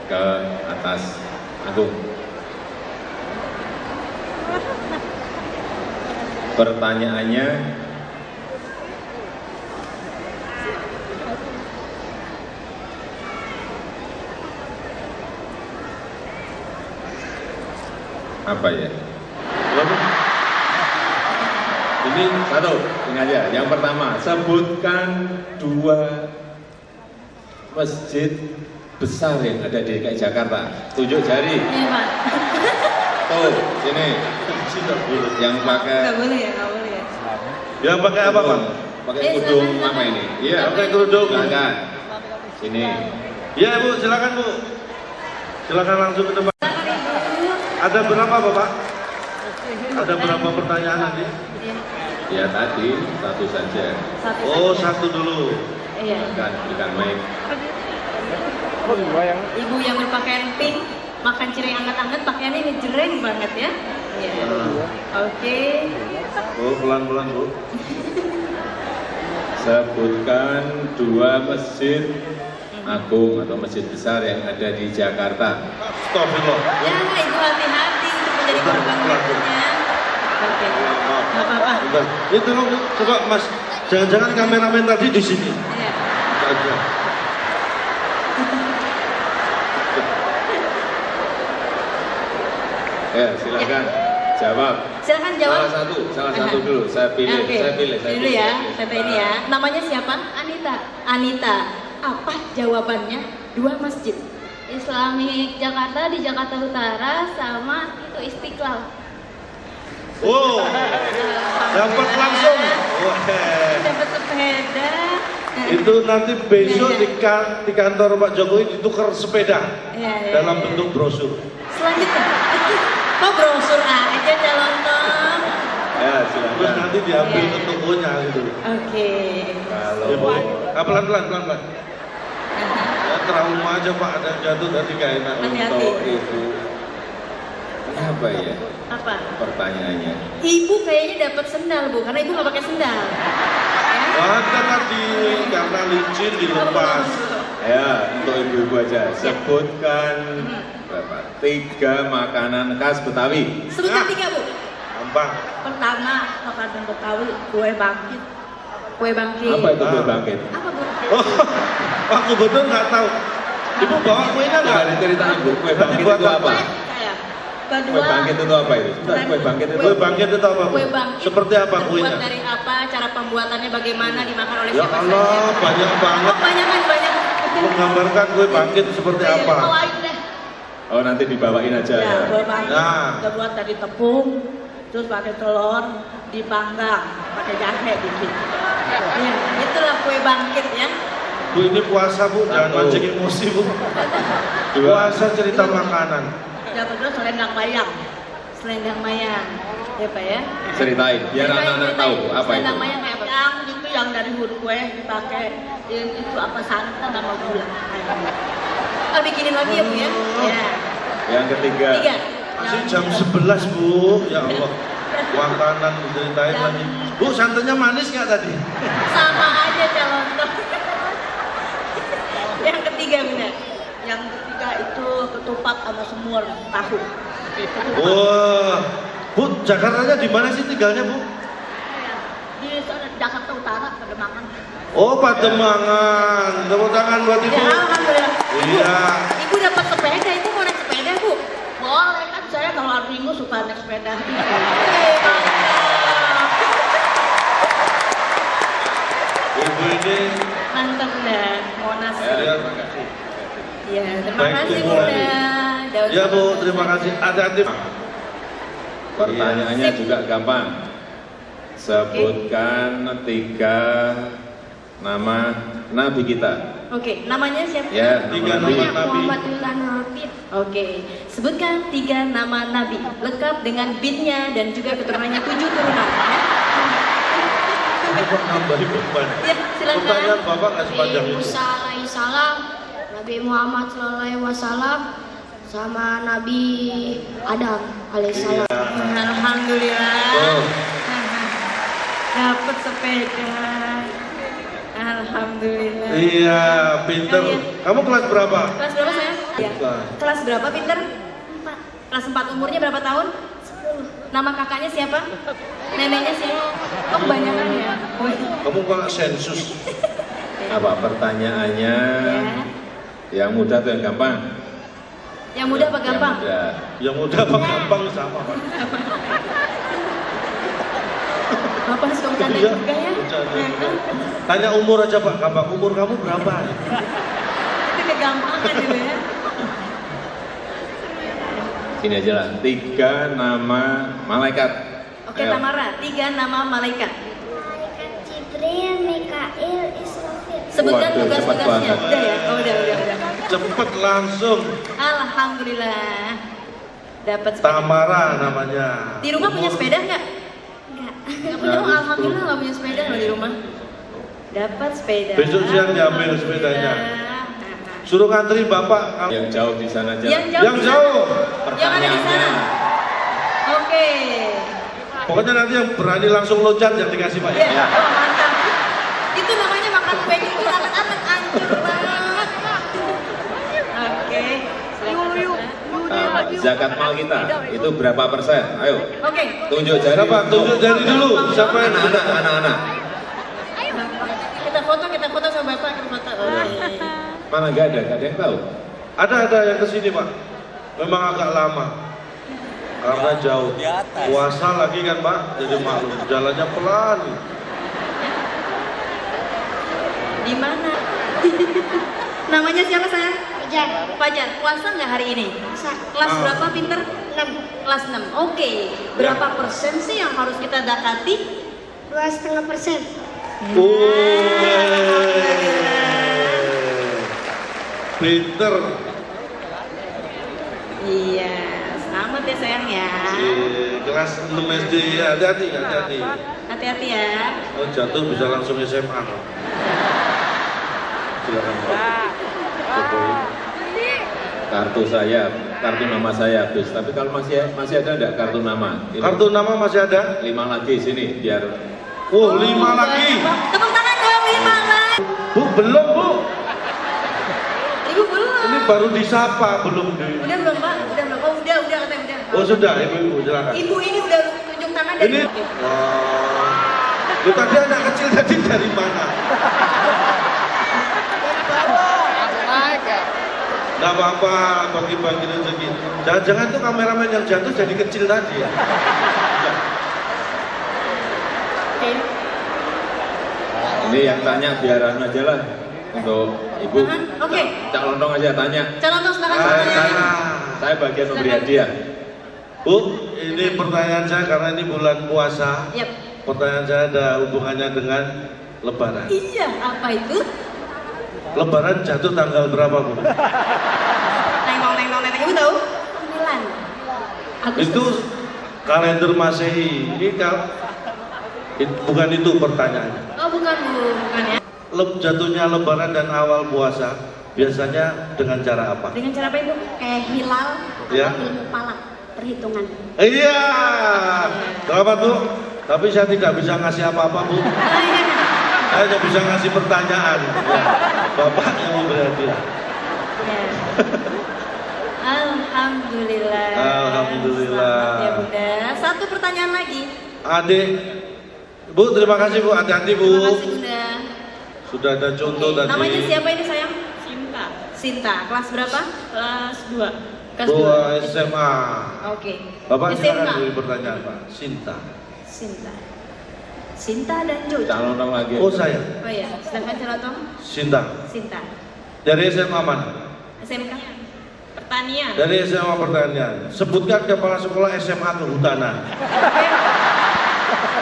ke atas panggung. Pertanyaannya, apa ya? Ini satu, ini aja. Yang pertama, sebutkan 2 masjid besar yang ada di DKI Jakarta? Tunjuk jari. Iya Pak. Tuh, sini. Yang pakai. Nggak boleh ya, nggak boleh ya. Yang pakai apa Pak? Pakai Eh, kerudung silakan, apa silakan. ini? Iya. Pakai kerudung. Silakan. Sini. Iya Bu, silakan Bu. Silakan langsung ke depan. Ada berapa Bapak? Ada berapa pertanyaan nanti? Iya. Ya tadi satu saja. Satu Oh, saja. satu dulu. Iya. Silakan berikan mic. Ibu yang berpakaian pink, makan cireng anget-anget, pakaiannya ngejreng banget ya. Iya. Oke. Oh, pelan-pelan Bu. Sebutkan 2 masjid agung atau masjid besar yang ada di Jakarta. Astagfirullah. Ya, Ibu hati-hati untuk menjadi korban berikutnya. Oke. Nggak apa-apa. Bentar. Ini tolong coba Mas, jangan-jangan kameramen tadi di sini. Iya. Aja. Ya, silakan jawab. Silakan jawab. Salah satu dulu. Saya pilih, Oke. saya pilih. Dulu ya, saya ini ya. Namanya siapa? Anita. Anita. Apa jawabannya? 2 masjid. Islamic Jakarta di Jakarta Utara sama itu Istiqlal. Oh, dapat langsung. Wah. Dapat sepeda. Itu nanti besok Iya, di kantor Pak Jokowi ditukar sepeda Iya, iya, dalam iya. bentuk brosur. Selanjutnya. Kok brosur aja calon tom? Ya, Terus silakan. nanti diambil Iya. ke tokonya gitu. Oke. Kalau Ibu, pelan-pelan. Ya, trauma aja Pak, ada yang jatuh tadi gak enak. Hati-hati. untuk itu apa ya Apa? pertanyaannya? Ibu kayaknya dapat sendal Bu, karena ibu nggak pakai sendal. Ya? Ada tadi karena licin dilepas. Ya, untuk ibu-ibu aja. Sebutkan berapa? 3 makanan khas Betawi. Sebutkan Ah. 3 Bu. Gampang. Pertama, makanan Betawi, kue bangkit. Kue bangkit. Apa itu kue bangkit? Apa Bu? Oh, aku betul nggak tahu. Ibu bawa kuenya nggak? Nggak diceritain Bu, kue bangkit Buat itu apa? Saya. Kue Kedua, bangkit itu apa itu? Sebentar, kue bangkit itu Kue bangkit itu apa Bu? kue bangkit. Seperti apa terbuat kuenya? dari apa? Cara pembuatannya bagaimana? Dimakan oleh Ya siapa Allah, saja? banyak banget. Oh, banyak. Menggambarkan kue bangkit seperti apa? Bawain deh. Oh, nanti dibawain aja ya. Ya, kue bangkit Nah. terbuat dari tepung, terus pakai telur, dipanggang, pakai jahe dikit. Ya, itulah kue bangkit ya. Bu ini puasa Bu, jangan Satu. mancing emosi Bu. 2. Puasa cerita makanan. Yang kedua selendang mayang. Selendang mayang. Ya Pak ya. Ceritain, biar anak-anak tahu apa itu. Selendang mayang kayak apa? Yang itu yang dari huruf kue dipakai itu apa santan sama gula. Oh, bikinin lagi ya Bu ya. Ya. Yang ketiga. 3. Masih jam 11 Bu, ya Allah. Makanan diceritain lagi. Bu, santannya manis nggak tadi? Sama aja calon tom. Yang ketiga Bunda. Yang ketiga itu ketupat sama semur tahu. Wah, Bu, Jakartanya di mana sih tinggalnya Bu? Di sana Jakarta Utara Pademangan. Oh, Pademangan. Tepuk tangan buat Ibu. Ya, alhamdulillah. Iya. Ibu dapat sepeda, Ibu mau naik sepeda Bu? Boleh kan saya kalau hari Minggu suka naik sepeda. Ibu ini Mantap Bunda. Monas. Ya, terima kasih. Ya, terima Baik, kasih Bu. Bunda. Daun ya Bu, sama terima kasih. Hati-hati. Pertanyaannya Sip. juga gampang. Sebutkan 3 nama nabi kita. Oke, namanya siapa? Ya, Tiga nama nabi. nama Nabi. Muhammad Yulan Rafid. Oke, sebutkan 3 nama Nabi lengkap dengan bitnya dan juga keturunannya 7 turunan. Ini kok nambahin beban. Ya, silakan. Pertanyaan Bapak nggak sepanjang Nabi itu. Musa alaihissalam, Nabi Muhammad sallallahu alaihi wasallam, sama Nabi Adam alaihissalam. Iya. Alhamdulillah. Oh. Dapat sepeda. Alhamdulillah. Iya, pinter. Kalian. Kamu kelas berapa? Kelas berapa sayang? Ya. Kelas berapa pinter? 4. Kelas 4 umurnya berapa tahun? 10. Nama kakaknya siapa? Neneknya siapa? Oh, kebanyakan ya. Oh, iya. Kamu kok sensus? Apa pertanyaannya? Ya. Yang mudah atau yang gampang? Yang mudah apa Yang gampang? mudah. Yang mudah apa gampang sama Pak? Bapak suka bercanda Iya, juga ya? bercanda Ya juga. kan? Tanya umur aja Pak, gampang. Umur kamu berapa? Itu Gampang kan gitu ya. Sini aja lah, 3 nama malaikat. Oke, Ayo. Tamara, 3 nama malaikat. Malaikat Jibril, Mikail, Israfil. Sebutkan Waduh, tugas-tugasnya. cepet banget. Udah ya? Oh, udah. Cepet langsung. Alhamdulillah. Dapat sepeda. Tamara namanya. Di rumah punya sepeda nggak? Enggak. Nggak punya. Oh, alhamdulillah nggak punya sepeda loh di rumah. Dapat sepeda. Besok siang diambil sepedanya. Suruh ngantri bapak. Yang jauh di sana aja. Yang jauh. Yang ada di sana. Oke. Pokoknya nanti yang berani langsung loncat yang dikasih Pak. Ya. Oh, mantap. Itu namanya makan pengen itu anak-anak anjir banget. Oke. Zakat mal kita itu berapa persen? Ayo, Oke. tunjuk jari. Berapa? Tunjuk jari dulu. Siapa yang Anak-anak. Kita foto sama Bapak, kita foto. Oke. Mana nggak ada yang tahu? Ada yang kesini Pak. Memang agak lama. Karena jauh. Puasa lagi kan Pak. Jadi malu. Jalannya pelan. Di mana? Namanya siapa sayang? Fajar. Fajar. Puasa nggak hari ini? Kelas berapa pinter? 6. Kelas 6. Oke. Berapa persen sih yang harus kita zakati? 2,5%. Pinter. Iya. Selamat ya sayang ya. Kelas 6 SD. Hati-hati. Hati-hati ya. Oh, jatuh bisa langsung SMA. Silakan Pak. Jokowi. Kartu nama saya habis. Tapi kalau masih ada enggak kartu nama? Ini Kartu nama masih ada? 5 lagi sini biar. Oh, 5 lagi. Tepuk tangan dong 5 lagi. Bu, belum Bu. Ibu belum. Ini baru disapa, belum di. Udah belum Pak? Udah belum? Oh udah katanya udah. Oh sudah, ibu silakan. Ibu ini udah tunjuk tangan dari. Ini. Wah. Lu tadi anak kecil tadi dari mana? Gak apa-apa, bagi-bagi rezeki. Jangan-jangan tuh kameramen yang jatuh jadi kecil tadi ya. Oke. Ini yang tanya biar aja lah untuk ibu. Oke. Cak Lontong aja tanya. Calon tos silakan pertanyaannya. Saya bagian memberi hadiah. Bu, ini pertanyaan saya karena ini bulan puasa. Yap. Pertanyaan saya ada hubungannya dengan Lebaran. Iya, apa itu? Lebaran jatuh tanggal berapa Bu? Neng. Ibu tahu? 9. Itu kalender Masehi. Ini bukan itu pertanyaannya. Oh bukan ya. Jatuhnya Lebaran dan awal puasa biasanya dengan cara apa? Dengan cara apa Ibu? Kayak hilal Ya. atau ilmu palak, perhitungan. Iya. Selamat Bu. Tapi saya tidak bisa ngasih apa-apa Bu. Saya hanya bisa ngasih pertanyaan. Ya. Bapak yang memberi hadiah. Ya. Alhamdulillah. Alhamdulillah. Selamat ya Bunda. Satu pertanyaan lagi. Adik. Bu, terima kasih Bu. Hati-hati Bu. Terima kasih Bunda. Sudah ada contoh tadi. Namanya siapa ini sayang? Cinta. Sinta. Kelas berapa? Kelas 2. Kelas Bu 2. SMA. Oke. Bapak SMK. silakan beri pertanyaan Pak. Sinta. Sinta dan Jojo. Cak Lontong lagi. Oh saya. Oh ya, silakan Calotong. Sinta. Sinta. Dari SMA mana? SMK. Pertanian. Dari SMA Pertanian. Sebutkan kepala sekolah SMA Kehutanan.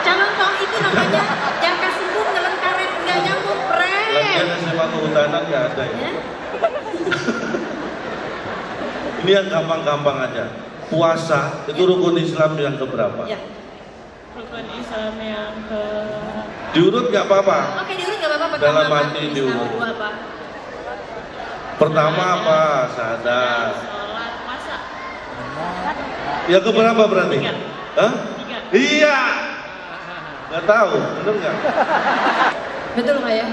Calotong itu namanya jangka sembung dalam karet nggak nyambung Lagian pren. SMA Kehutanan nggak ada ya. Ya? Ini yang gampang-gampang aja. Puasa itu rukun Islam yang keberapa? Ya. Rukun Islam yang ke Diurut nggak apa-apa. Oke, diurut nggak apa-apa. Dalam Pertama, hati Islam, diurut. kedua apa? Pertama apa? Sadar. sholat puasa. Yang keberapa berarti? Tiga. Hah? 3. Iya. Nggak tahu, bener nggak? Betul nggak ya?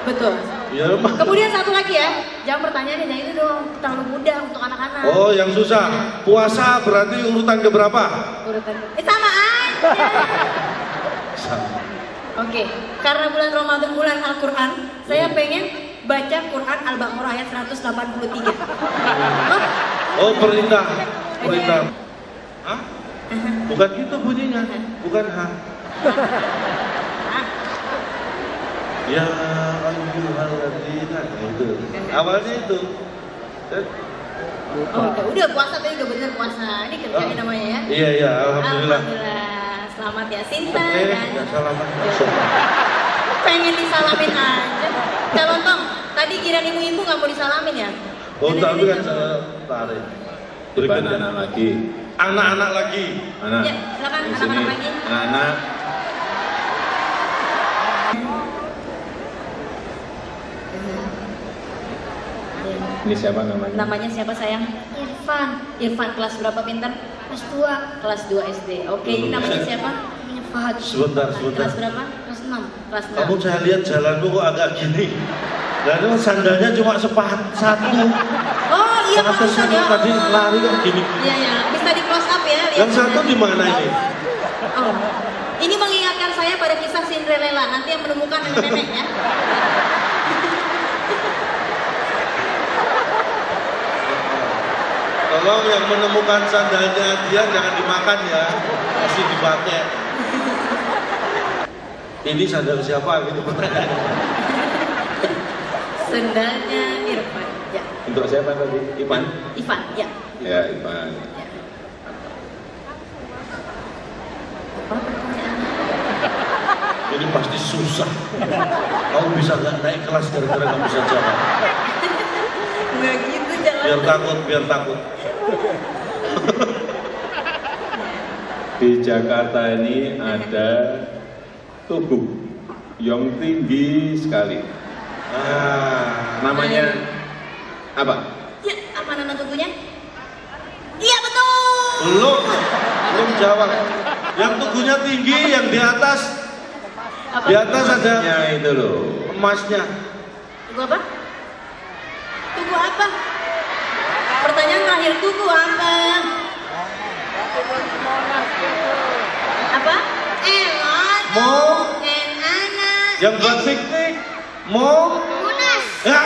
Betul. Ya emang. Kemudian satu lagi ya, jangan pertanyaannya jangan itu dong, terlalu mudah untuk anak-anak. Oh, yang susah. Puasa berarti urutan keberapa? Urutan. Sama aja. Oke, karena bulan Ramadan bulan Al-Quran, saya pengen baca Quran Al-Baqarah ayat 183. Oh, perintah. Hah? Bukan gitu bunyinya. Bukan ha. Ya ayyuhalladzina, itu. Awalnya itu. Oh, udah puasa tadi, udah bener puasa. Ini kerjain namanya ya. Iya, iya, alhamdulillah. Alhamdulillah. Selamat ya Sinta Oke, dan ya salaman. pengen disalamin aja. Calon Tong, tadi kira ibu-ibu nggak mau disalamin ya? Oh, tapi kan Nenek-nenek saya tarik. Depan anak lagi. Anak-anak lagi. Anak. Ya, silakan Di sini. anak-anak lagi. Anak. Ini siapa namanya? Namanya siapa sayang? Irfan, Irfan, kelas berapa pintar? kelas 2, Kelas 2 SD. Oke, ini namanya siapa? namanya Fahad, Sebentar, sebentar. Kelas berapa? kelas 6. Kelas 6. Kamu saya lihat jalanmu kok agak gini. Dan itu sandalnya cuma satu. Oh iya Pak Atas Ustadz ya. tadi lari kok gini. Iya ya, bisa di close up ya. Yang lihat. satu di mana ini? Oh. Ini mengingatkan saya pada kisah Cinderella. Nanti yang menemukan nenek-nenek ya. Tolong yang menemukan sandalnya dia jangan dimakan ya, masih dipakai. Ini sandal siapa gitu pertanyaannya? Sendalnya Irfan. Ya, Untuk siapa tadi? Ipan? Ivan. Ya. Ya, Ipan. Apa pertanyaannya? Ini pasti susah. Kamu bisa nggak naik kelas gara-gara kamu bisa jawab? Nggak gitu jalan. Biar takut, biar takut. Di Jakarta ini ada tugu yang tinggi sekali. Namanya apa? Ya, apa nama tubuhnya? Iya betul. Belum jawab. Yang tubuhnya tinggi, yang di atas Apa? di atas ada Ya itu loh. emasnya. Tugu apa? Tugu apa? Pertanyaan terakhir, tugu apa? Apa? Elon. Mau Anak. yang buat piknik. Mau Munas, ya.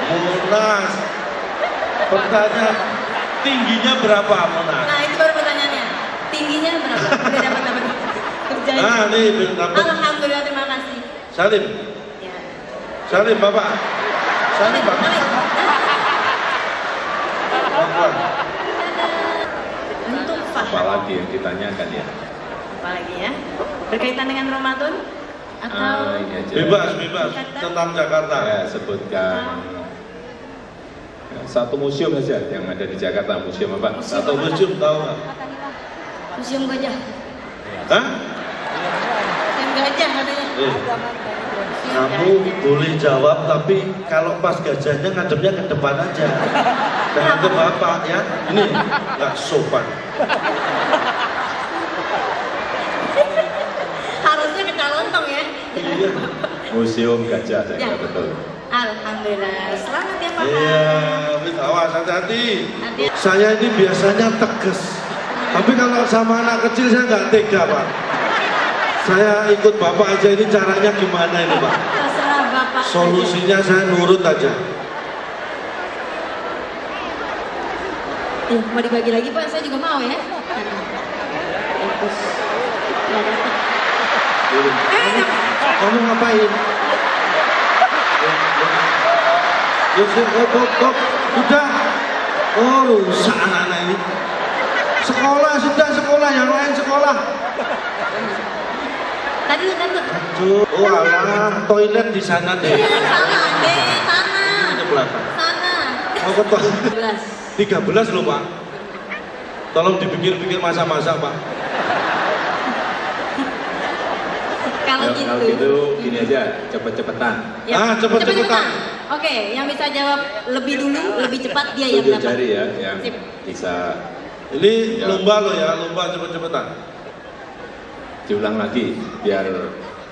Monas. Pertanyaan tingginya berapa Monas? Nah itu baru pertanyaannya. Tingginya berapa? Udah dapat kerjanya. Nah, nih dapat. Alhamdulillah, terima kasih. Salim, Ya. Salim Bapak. Salim Bapak. Balik. Bapak. Untuk Fahad. Apalagi yang ditanyakan ya? Apalagi ya? Berkaitan dengan Ramadan atau Ini aja. Bebas, bebas tentang Jakarta. Saya sebutkan satu museum saja yang ada di Jakarta. Museum apa? Satu museum tahu nggak? Museum Gajah, Hah? yang gajah katanya? Kamu boleh jawab, tapi kalau pas gajahnya ngadepnya ke depan aja. Jangan ke bapak ya. Ini nggak sopan. Harusnya ke Calontong ya. Iya. Museum Gajah saya Ya. kira betul. Alhamdulillah. Selamat ya Pak. Iya, awas hati-hati. Hati. Saya ini biasanya tegas, tapi kalau sama anak kecil saya nggak tega Pak. Saya ikut bapak aja, ini caranya gimana ini Pak? Terserah Bapak. Solusinya saya nurut aja. Mau dibagi lagi Pak? Saya juga mau ya. Bagus. Nggak dapat. Kamu ngapain? Yusuf, kok, udah. Oh, rusak anak-anak ini. Sekolah, sudah sekolah, yang lain sekolah. Tadi lu. Aduh, oh alah, toilet di sana deh. Sana, deh, sana. Di belakang. Sana. Mau ke toilet. 11. 13 loh Pak. Tolong dipikir-pikir masa-masa Pak. Kalau Kalau gitu. gitu gini aja, cepet-cepetan. Cepet-cepetan. Oke, yang bisa jawab lebih dulu, lebih cepat dia yang 7 dapat. jari ya, yang Sip. bisa Ini Ya. lomba loh ya, lomba cepet-cepetan. diulang lagi biar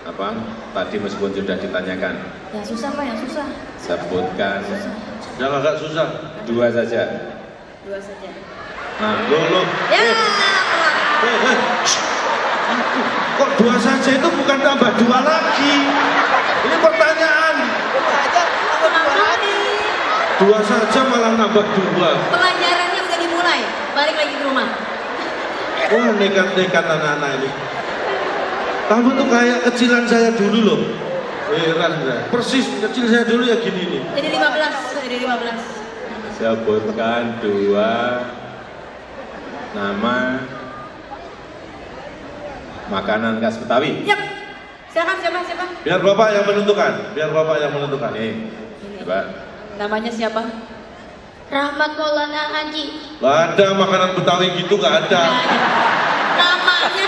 apa tadi meskipun sudah ditanyakan. Yang susah Pak, yang susah. Sebutkan Yang agak susah. 2 saja. 2 saja. Nah, Loh. Ya. Shh. Kok 2 saja itu bukan tambah 2 lagi. Ini pertanyaan. 2 saja malah nambah 2. Pelajarannya udah dimulai. Balik lagi ke rumah. Wah, nekat-nekat anak-anak ini. Kamu tuh kayak kecilan saya dulu loh. Heran ya. Persis kecil saya dulu ya gini nih. Jadi 15. Sebutkan 2 nama makanan khas Betawi. Yap. Silakan siapa? Biar Bapak yang menentukan. Nih, coba. Namanya siapa? Rahmat Maulana Haji. Gak ada makanan Betawi gitu, gak ada. Namanya.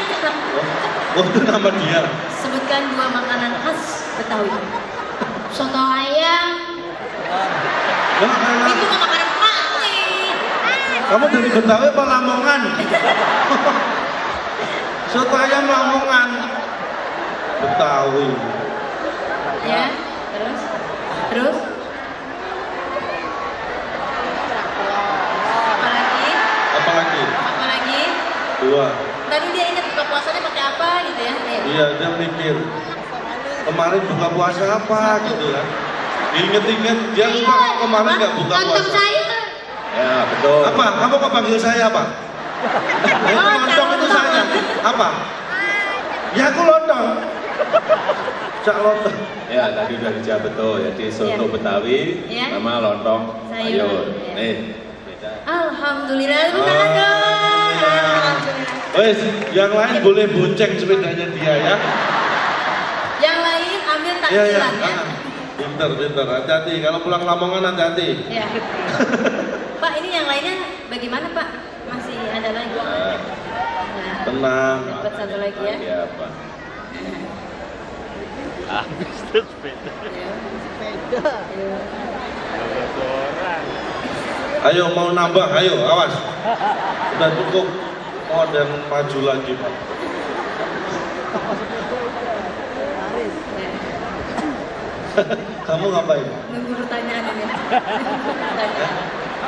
Oh, itu nama dia. Sebutkan 2 makanan khas Betawi. Soto ayam. Nah, Itu nggak makanan Betawi. kamu dari Betawi apa Lamongan? Soto ayam Lamongan. Betawi. Ya. Terus. Apa lagi? 2. Tadi dia ingat buka puasanya pakai apa gitu ya? Iya, dia mikir kemarin buka puasa apa gitu kan. Ingat-ingat dia lupa kalau kemarin nggak buka Lontong puasa. sayur. Ya, betul. Apa? Kamu kok panggil saya apa? Lontong itu saya. Apa? Ya aku lontong. Cak lontong. Ya, tadi udah dijawab betul. Jadi soto Ya. Betawi Ya. sama lontong Sayur. sayur. Ya. Nih. Alhamdulillah. Wes, yang lain boleh bonceng sepedanya dia ya. Yang lain ambil Iya, iya. takjilan ya. Pinter, hati-hati. Kalau pulang Lamongan hati-hati. Ya. Pak, ini yang lainnya bagaimana Pak? Masih ada lagi? Nah, Tenang. dapat satu lagi ya. Ya, apa? Ayo mau nambah, ayo awas. Udah cukup. Oh, dan maju lagi Pak. Kamu ngapain? Nunggu pertanyaan ini.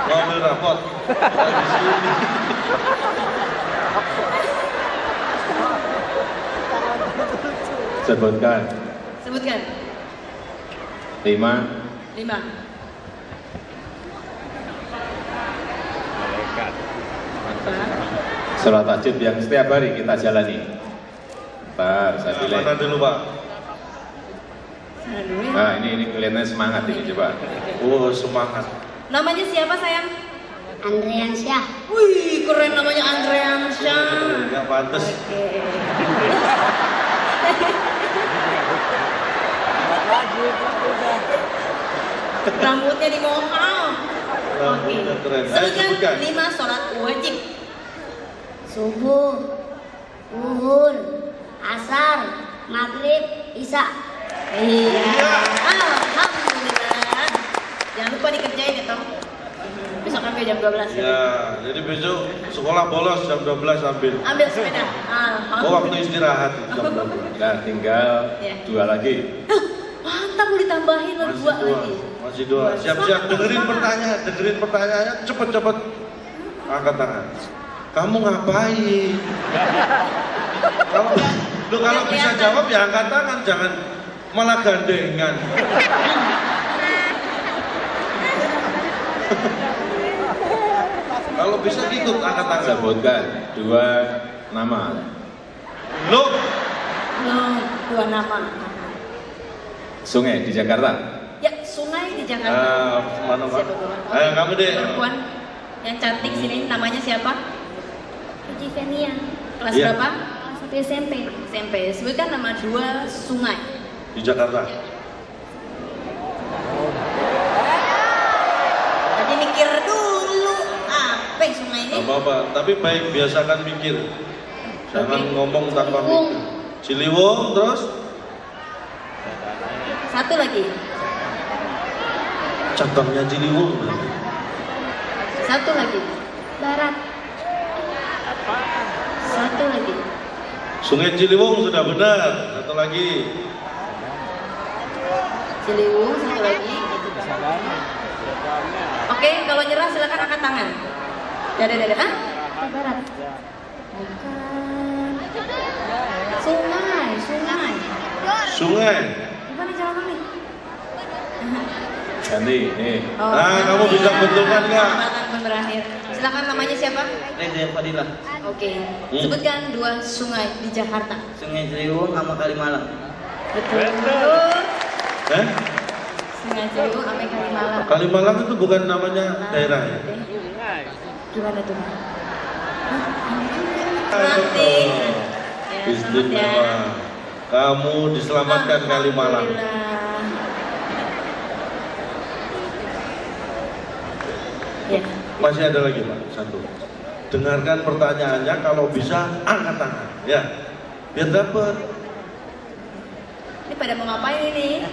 Mau ambil rapot? Di sini. Sebutkan Sebutkan. 5 5. sholat tahajud yang setiap hari kita jalani. Bentar, saya pilih. Mana dulu Pak? Sana dulu ya. Nah, ini kelihatannya semangat ini coba. Oh, semangat. Namanya siapa sayang? Andreansyah. Wih, keren namanya Andreansyah. Nggak pantas. Oke. Rambutnya dimohon. Rambutnya keren. Ayo Sebutkan sebutkan. 5 sholat wajib. Subuh, zuhur, asar, maghrib, isya. Iya. Alhamdulillah. Jangan lupa dikerjain ya Tom. Besok ambil jam 12 ya. Ya, jadi besok sekolah bolos jam 12 ambil. Ambil sepeda. Oh, Alhamdulillah. waktu istirahat jam 12. Nah, tinggal Ya. 2 lagi. Mantap, mau ditambahin lagi Masih 2 dua, lagi. masih 2. Siap-siap dengerin pertanyaannya, cepet-cepet. Angkat tangan. Kamu ngapain? Kalau bisa jawab ya angkat tangan, jangan malah gandengan. Kalau bisa ikut angkat tangan. Sebutkan 2 nama. Loh, Loh, 2 nama. Sungai di Jakarta. Ya, sungai di Jakarta. mana Pak? Siapa duluan? Ayo kamu deh. Perempuan yang cantik sini, namanya siapa? Haji Fenia. Kelas Iya. berapa? Satu SMP. SMP. Sebutkan nama 2 sungai. Di Jakarta. Tadi mikir dulu. Apa yang sungai ini? Gak apa-apa, tapi baik biasakan mikir. Jangan Oke. ngomong tanpa Ciliwung. mikir. Ciliwung terus? Satu lagi. Cabangnya Ciliwung. Satu lagi. Barat. Satu lagi. Sungai Ciliwung sudah benar. Satu lagi. Ciliwung, satu lagi. Oke, kalau nyerah silakan angkat tangan. Dada. Ah? Barat. Bukan. Sungai. Sungai. Gimana cara nih? Ganti, nih. Nah, kamu bisa betulkan nggak? Kesempatan pun berakhir. Silakan, namanya siapa? Reza Fadilah. Oke. Sebutkan 2 sungai di Jakarta. Sungai Ciliwung sama Kalimalang. Betul. Eh? Sungai Ciliwung sama Kalimalang. Kalimalang itu bukan namanya daerah ya? Gimana tuh? Nanti. Ya, selamat ya. Istimewa. Kamu diselamatkan Kalimalang. Ya. Masih ada lagi Pak, satu. Dengarkan pertanyaannya, kalau bisa angkat tangan, ya, biar dapat. Ini pada mau ngapain ini?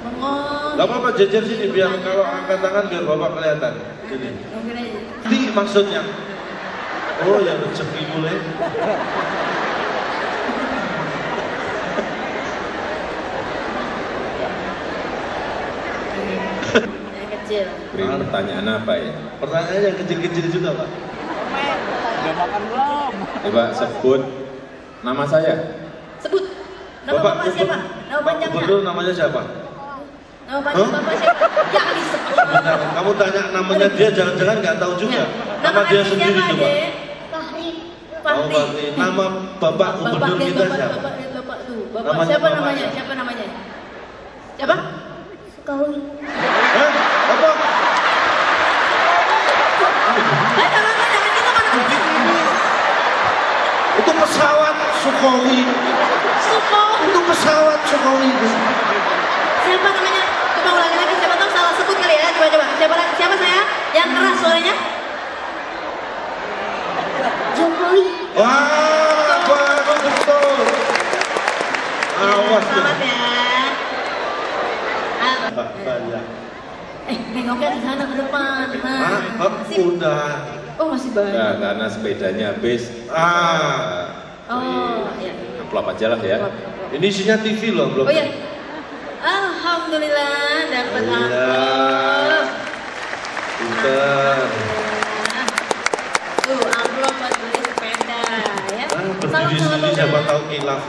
Bengong. Gak apa-apa, jejer sini, biar kalau angkat tangan biar bapak kelihatan. Sini. Mungkin aja. Di maksudnya. Oh ya, rezeki mulai. Yang kecil. Beri pertanyaan apa ya? Pertanyaannya yang kecil-kecil juga Pak. Udah makan belum? Coba sebut nama saya. Sebut. Nama bapak siapa? Nama panjangnya. Gubernur namanya siapa? Nama panjang bapak siapa? Jangan disebut. Sebentar, kamu tanya namanya dia, jangan-jangan nggak tahu juga. Nama dia asli sendiri siapa, coba. Dek? Oh, Fahri. Nama bapak gubernur Bapak, kita bapak, siapa? Bapak tuh. Bapak Namanya siapa bapak namanya? siapa? Siapa namanya? Siapa? Sukawi. Hah? Apa? Jangan gitu mana? Itu pesawat Sukhoi. Itu pesawat Sukhoi. Siapa namanya? Coba ulangi lagi, siapa tahu salah sebut kali ya. Coba. Siapa saya? Yang keras suaranya? Jokowi. Wah, bagus betul. Awas Selamat ya. banyak. Nengoknya di sana ke depan. Udah. Oh, masih banyak. Nah, karena sepedanya habis. Oh, iya. Amplop aja lah ya. Ini isinya TV loh, belum. Oh iya. Alhamdulillah dapat amplop. Pinter. Tuh, amplop buat beli sepeda ya. Berdiri sendiri siapa tahu kilaf.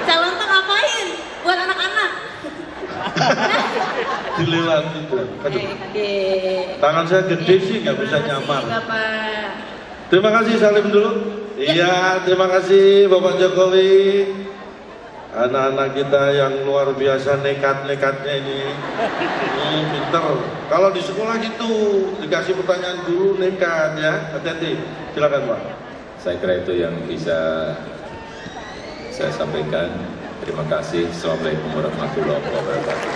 Calon tuh ngapain? Buat anak-anak. Dilewati itu. Aduh. Oke. Tangan saya gede sih, nggak bisa nyamar. Bapak. Terima kasih, salim dulu. Iya, terima kasih Bapak Jokowi. Anak-anak kita yang luar biasa nekat-nekatnya ini. Pinter. Kalau di sekolah gitu, dikasih pertanyaan dulu nekat ya. Hati-hati. Silakan Pak. Saya kira itu yang bisa saya sampaikan. Terima kasih. Assalamualaikum warahmatullahi wabarakatuh.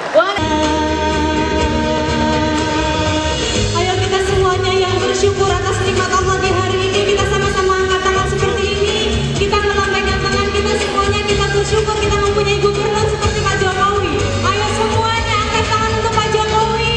Ayo kita semuanya yang bersyukur atas nikmat Allah di hari ini, kita sama-sama angkat tangan seperti ini. Kita melambaikan tangan kita semuanya, kita bersyukur kita mempunyai gubernur seperti Pak Jokowi. Ayo semuanya angkat tangan untuk Pak Jokowi.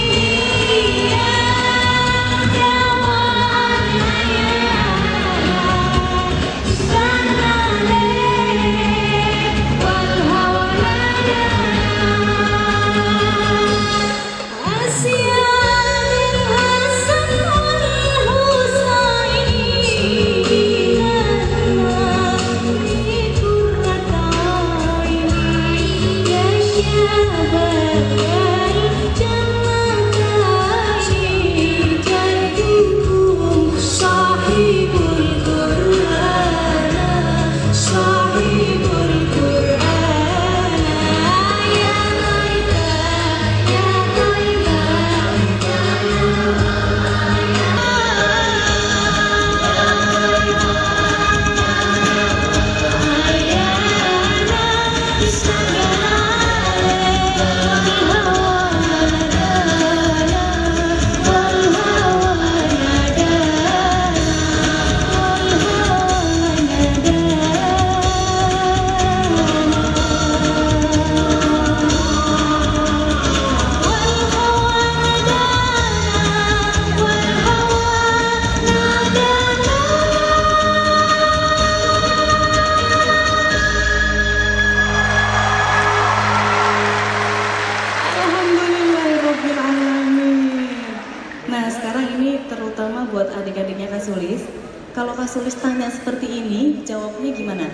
buat adik-adiknya Kak Sulis. Kalau Kak Sulis tanya seperti ini, jawabnya gimana?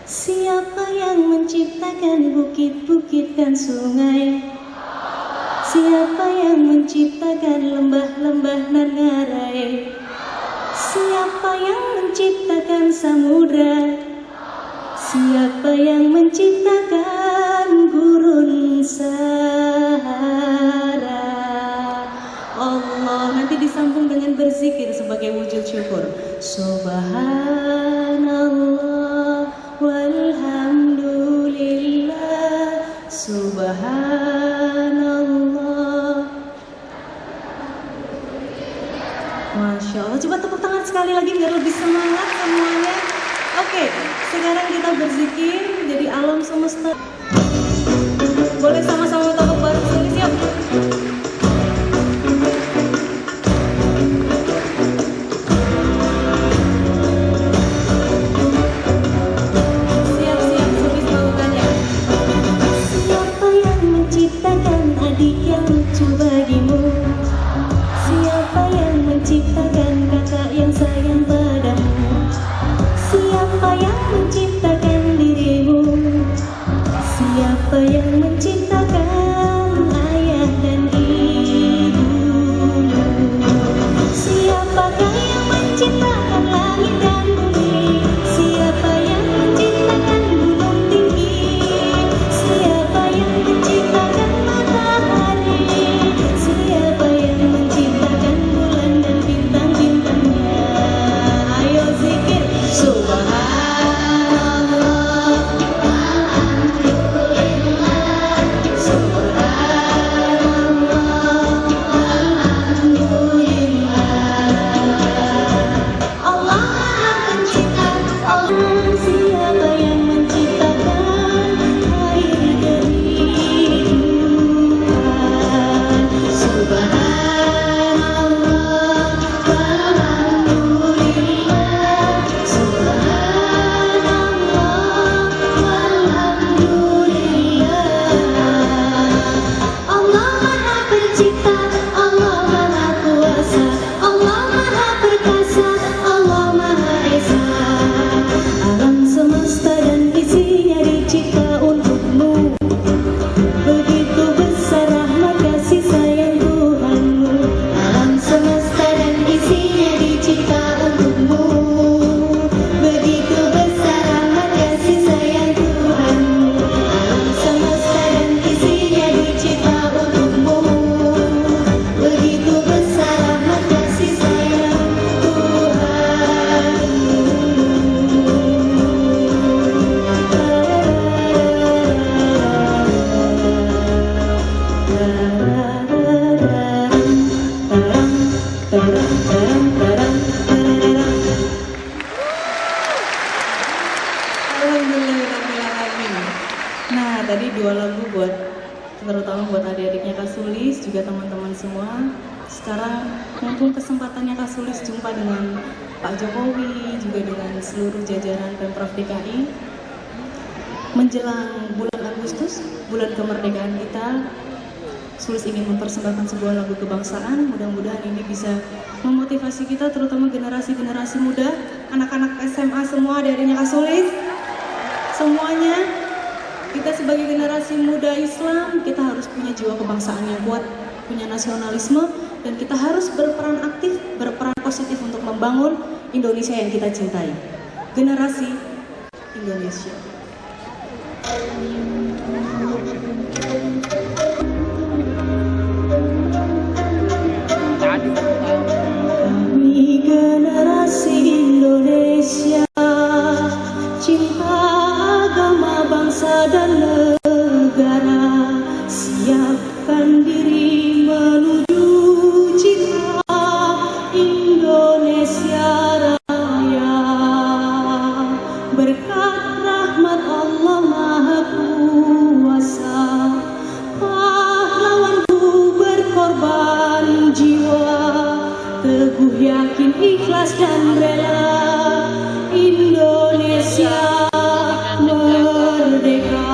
Siapa yang menciptakan bukit-bukit dan sungai? Siapa yang menciptakan lembah-lembah nan ngarai? Siapa yang menciptakan samudra? Siapa yang menciptakan gurun Sahara? Allah. Nanti disambung dengan berzikir sebagai wujud syukur. Subhanallah walhamdulillah. Subhanallah. Masya Allah. Coba tepuk tangan sekali lagi biar lebih semangat semuanya. Oke, sekarang kita berzikir jadi alam semesta. Boleh sama-sama tepuk bareng sekali, siap? Siap-siap, habis melakukannya. Siapa yang menciptakan adik yang lucu bagimu? Siapa yang menciptakan kakak yang sayang padamu? Siapa yang menciptakan dirimu? Siapa yang menciptakan ayah dan ibumu? Siapakah yang menciptakan langit dan bumi? Siapa yang menciptakan gunung tinggi? Siapa yang menciptakan matahari? Siapa yang menciptakan bulan dan bintang-bintangnya? Ayo zikir. Subhanallah, subhanallah, alhamdulillah. Allah Maha Pencipta. Siapa yang menciptakan air dari Tuhan? Subhanallah, walhamdulillah. Subhanallah, walhamdulillah. Allah Maha Pencipta, Allah Maha Kuasa, Allah Maha Perkasa, Allah Maha Esa. Alam semesta dan isinya dicipta untukmu. Begitu besar rahmat kasih sayang Tuhanmu. Alam semesta dan isinya dicipta untukmu. Begitu besar rahmat kasih sayang Tuhanmu. Alam semesta dan isinya dicipta untukmu. Begitu besar rahmat kasih sayang Alhamdulillahirrahmanirrahim. Nah, tadi dua lagu buat terutama buat adik-adiknya Kak Sulis, juga teman-teman semua. Sekarang mumpung kesempatannya Kak Sulis jumpa dengan Pak Jokowi, juga dengan seluruh jajaran Pemprov DKI. Menjelang bulan Agustus, bulan kemerdekaan kita, Sulis ingin mempersembahkan sebuah lagu kebangsaan. Mudah-mudahan ini bisa memotivasi kita, terutama generasi-generasi muda, anak-anak SMA semua, adik-adiknya Kak Sulis. Semuanya, kita sebagai generasi muda Islam, kita harus punya jiwa kebangsaan yang kuat, punya nasionalisme, dan kita harus berperan aktif, berperan positif untuk membangun Indonesia yang kita cintai. Generasi Indonesia. Kami generasi Indonesia, cinta agama, bangsa dan negara, siapkan diri menuju cita Indonesia Raya. Berkat rahmat Allah Maha Kuasa, pahlawanku berkorban jiwa, teguh yakin ikhlas dan rela, Indonesia merdeka.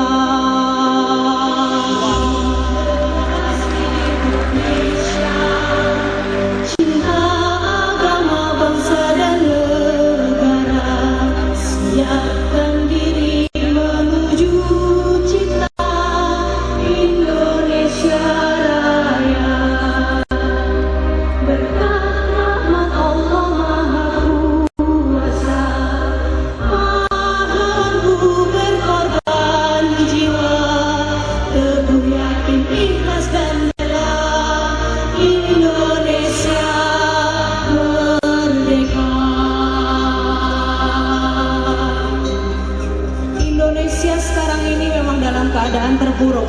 keadaan terburuk.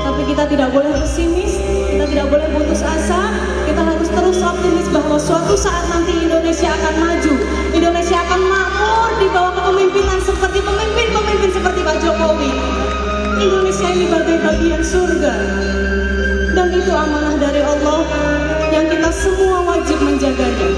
Tapi kita tidak boleh pesimis, kita tidak boleh putus asa, kita harus terus optimis bahwa suatu saat nanti Indonesia akan maju, Indonesia akan makmur di bawah kepemimpinan seperti pemimpin-pemimpin seperti Pak Jokowi. Indonesia ini bagai bagian surga, dan itu amanah dari Allah yang kita semua wajib menjaganya.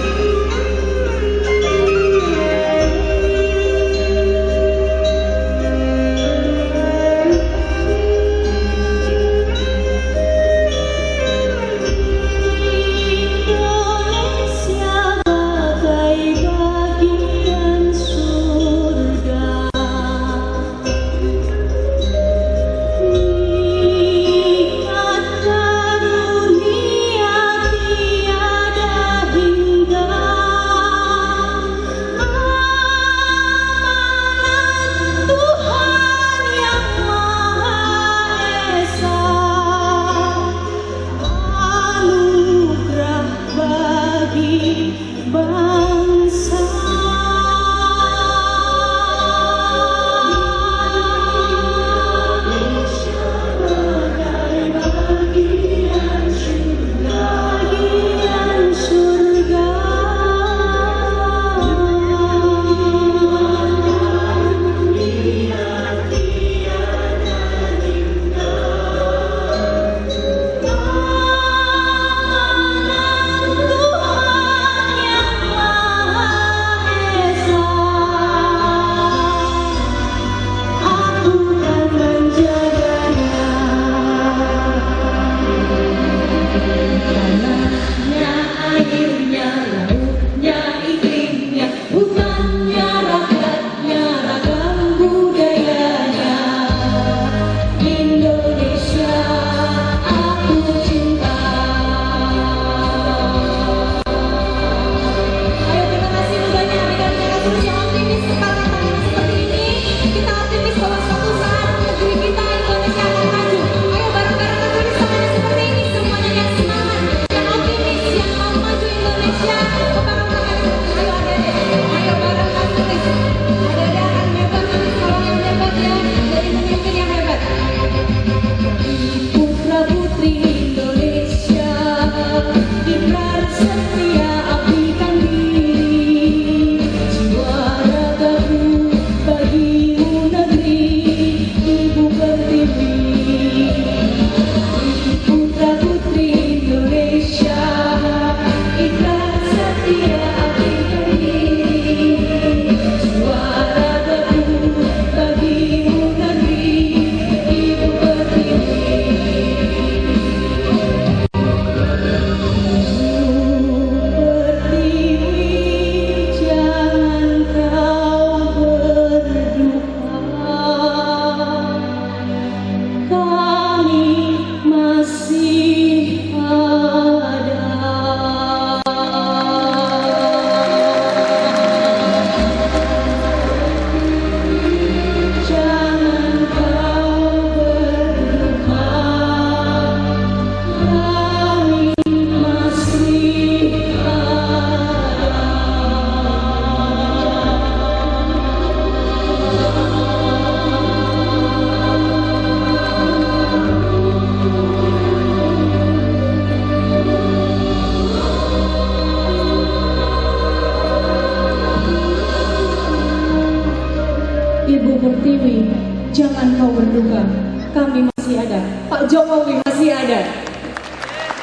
Pertiwi, jangan kau berduka, kami masih ada, Pak Jokowi masih ada.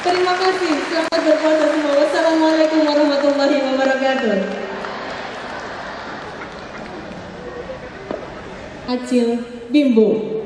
Terima kasih, selamat berpuasa semua. Wassalamualaikum warahmatullahi wabarakatuh. Acil Bimbo.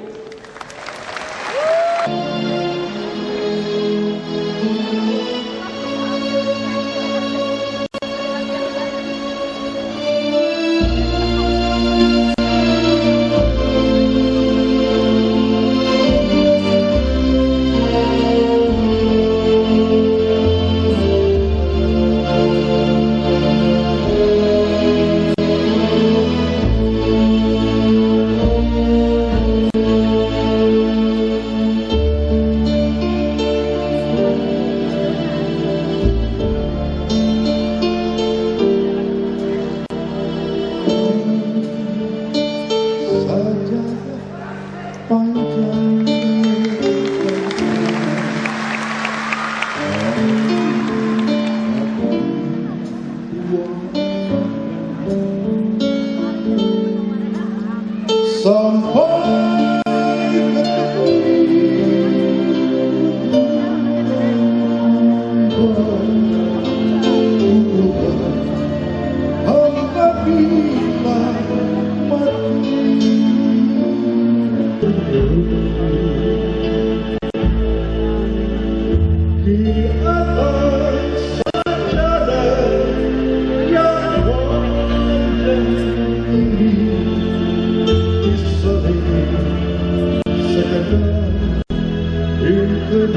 Ada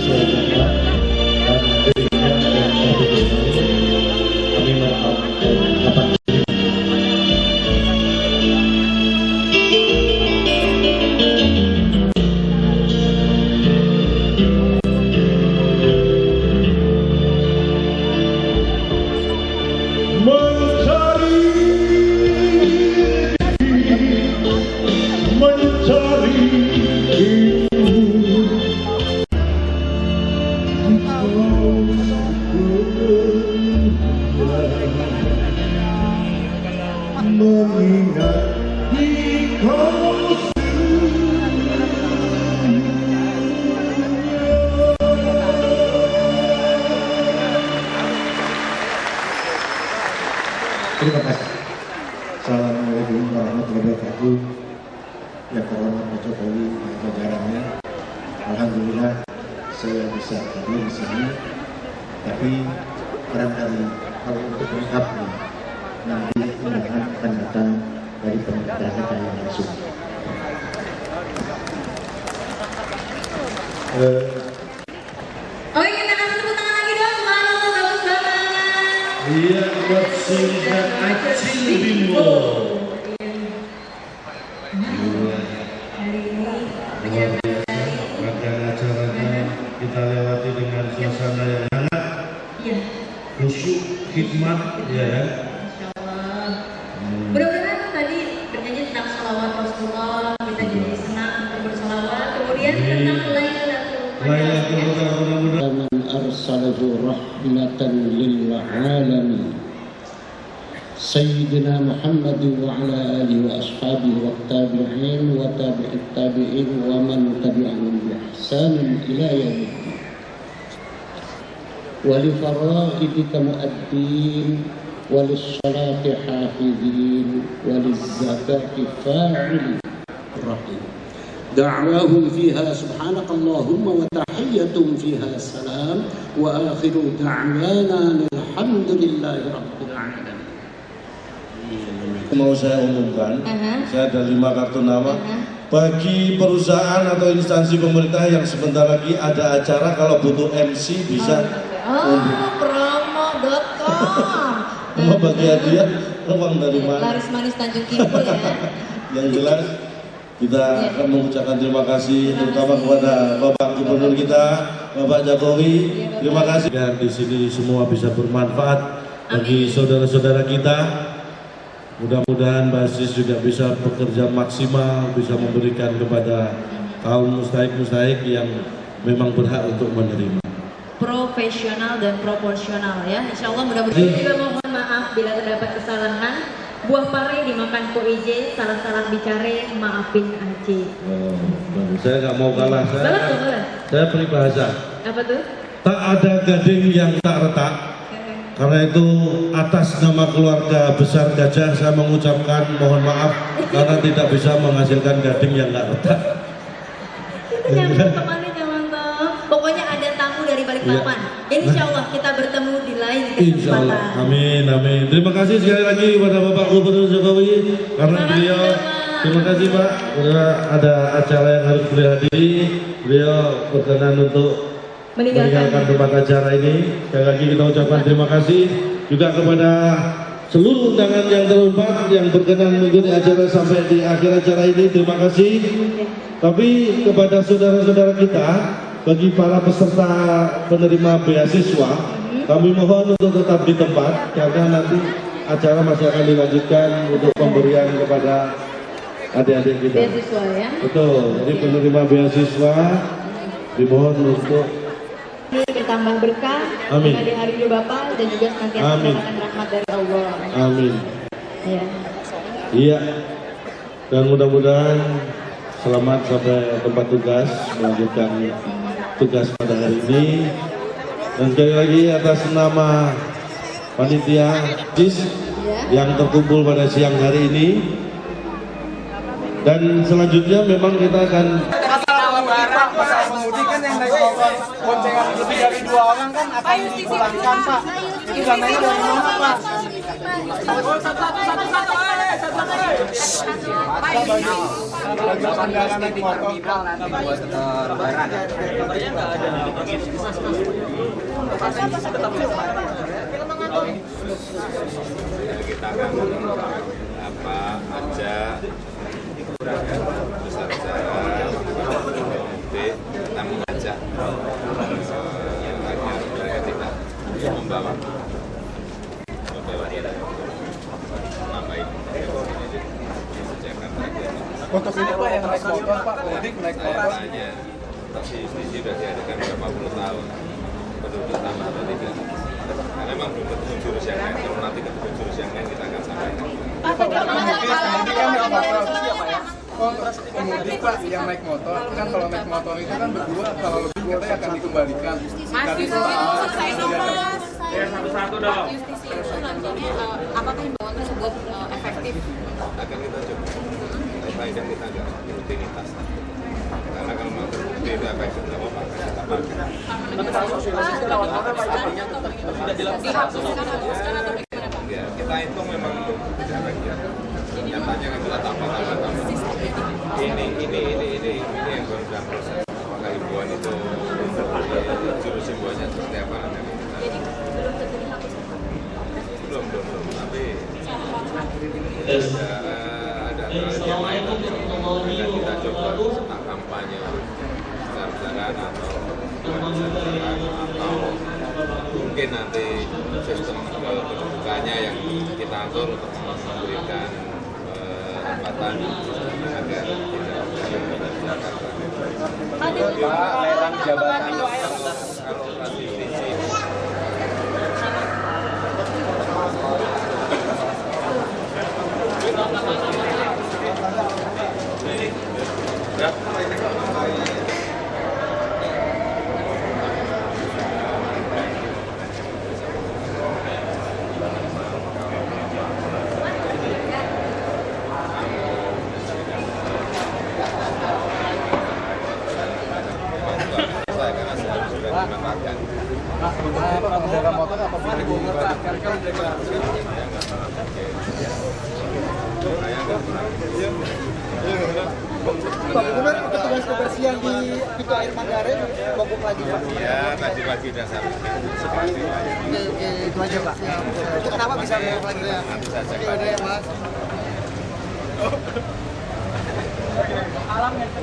saya cakap dan dirinya yang tertutup kami merahap dapat Terima kasih. Assalamualaikum warahmatullahi wabarakatuh. Yang terhormat Pak Jokowi dan jajarannya. Alhamdulillah saya bisa hadir di sini. Tapi barangkali kalau untuk lengkapnya nanti undangan akan datang dari pemerintah kita yang langsung. Oke, kita kasih tepuk tangan lagi dong. Halo, bagus banget. Iya, buat Sinta Acil Bimbo. Rangkaian acaranya kita lewati dengan suasana yang hangat, khusyuk, hikmat, ya kan? Mudah-mudahan tadi bernyanyi tentang salawat Rasulullah, kita jadi senang untuk bersalawat. Kemudian tentang Lailatul Qadar. Man arsalahu rahmatan lil alamin. Sayyidina Muhammad wa ala alihi wa ashabihi wa tabi'in wa tabi'it tabi'in wa man tabi'ahum bi ihsanin ila yaumiddin. Wa li fara'idika mu'addin wa lis salati hafidin wa liz zakati fa'ilin rahim. دعواهم فيها سبحانك اللهم وتحيتهم فيها سلام وآخر دعوانا الحمد لله رب العالمين. Mau saya umumkan, saya ada 5 kartu nama. Bagi perusahaan atau instansi pemerintah yang sebentar lagi ada acara, kalau butuh MC bisa. Promo.com. Mau bagi hadiah, uang dari mana? Laris manis Tanjung Kimpul ya. Yang jelas kita akan mengucapkan terima kasih terutama kepada Bapak Gubernur kita, Bapak Jokowi. Terima kasih. Dan di sini semua bisa bermanfaat bagi saudara-saudara kita. Mudah-mudahan BASIS juga bisa bekerja maksimal, bisa memberikan kepada kaum mustahik-mustahik yang memang berhak untuk menerima. Profesional dan proporsional ya. Insya Allah mudah-mudahan. Juga mohon maaf bila terdapat kesalahan. Buah pare dimakan Po IJ, salah-salah bicara maafin aja. Saya nggak mau kalah. Saya peribahasa. Apa tuh? Tak ada gading yang tak retak. Karena itu atas nama keluarga besar Gajah saya mengucapkan mohon maaf karena tidak bisa menghasilkan gading yang nggak retak. Pokoknya ada tamu dari Balikpapan. Insya Allah kita bertemu di lain kesempatan. Amin, amin. Terima kasih sekali lagi kepada Bapak Gubernur Jokowi karena beliau. Terima kasih Pak. Sudah ada acara yang harus beliau hadiri. Beliau berkenan untuk meninggalkan tempat acara ini. Sekali lagi kita ucapkan terima kasih juga kepada seluruh undangan yang terhormat yang berkenan mengikuti acara sampai di akhir acara ini. Terima kasih. Tapi kepada saudara-saudara kita, bagi para peserta penerima beasiswa, kami mohon untuk tetap di tempat karena nanti acara masih akan dilanjutkan untuk pemberian kepada adik-adik kita. Beasiswa ya? Betul. Jadi penerima beasiswa dimohon untuk bertambah berkah di hari Idul Bapak dan juga senantiasa mendapatkan rahmat dari Allah. Amin. Ya. Iya. Dan mudah-mudahan selamat sampai tempat tugas melanjutkan tugas pada hari ini. Dan sekali lagi atas nama panitia yang terkumpul pada siang hari ini. Dan selanjutnya memang kita akan masalah pemudi kan yang naik boncengan lebih dari 2 orang kan akan dipulangkan Pak. Itu dananya dari mana Pak? Satu. bagi kendaraan naik motor buat lebaran. Kabarnya nggak ada tetap kita akan apa aja besar kita mengajak agar mereka tidak membawa nama baik untuk ini Pak yang naik motor Pak, mudik naik motor. Katanya si justisi sudah diadakan berapa puluh tahun, penduduk tambah atau tidak? Karena memang belum ketemu jurus yang lain. Kalau nanti ketemu jurus yang lain kita akan sampaikan. Pemudik Pak yang naik motor kan, kalau naik motor itu kan berdua, kalau lebih kuota akan dikembalikan. Masih selesai nomor. Satu-satu dong. Justisi itu nantinya apakah himbauan tersebut efektif? Akan kita coba. Baik dan kita agak rutinitas. Karena kalau mau terbukti itu efektif nggak apa-apa kita pakai. Ya, kita hitung memang tidak efektif. Nyatanya kan kita tambah. Ini yang sudah proses. Apakah himbauan itu jurus himbauannya seperti apa nanti? Belum. Tapi ada yang lain yang kita coba tentang kampanye besar-besaran atau mungkin nanti sistem kedudukannya yang kita atur untuk memberikan hambatan agar tidak Lelang jabatan. kalau kasih visi pengendara motor apabila Pak Gubernur, petugas kebersihan di pintu air Manggarai mogok lagi Pak? ya tadi pagi sudah sampaikan. Oke, itu aja Pak. Itu kenapa bisa mogok lagi ya? Nanti saya cek Oke, udah ya Mas. Alam yang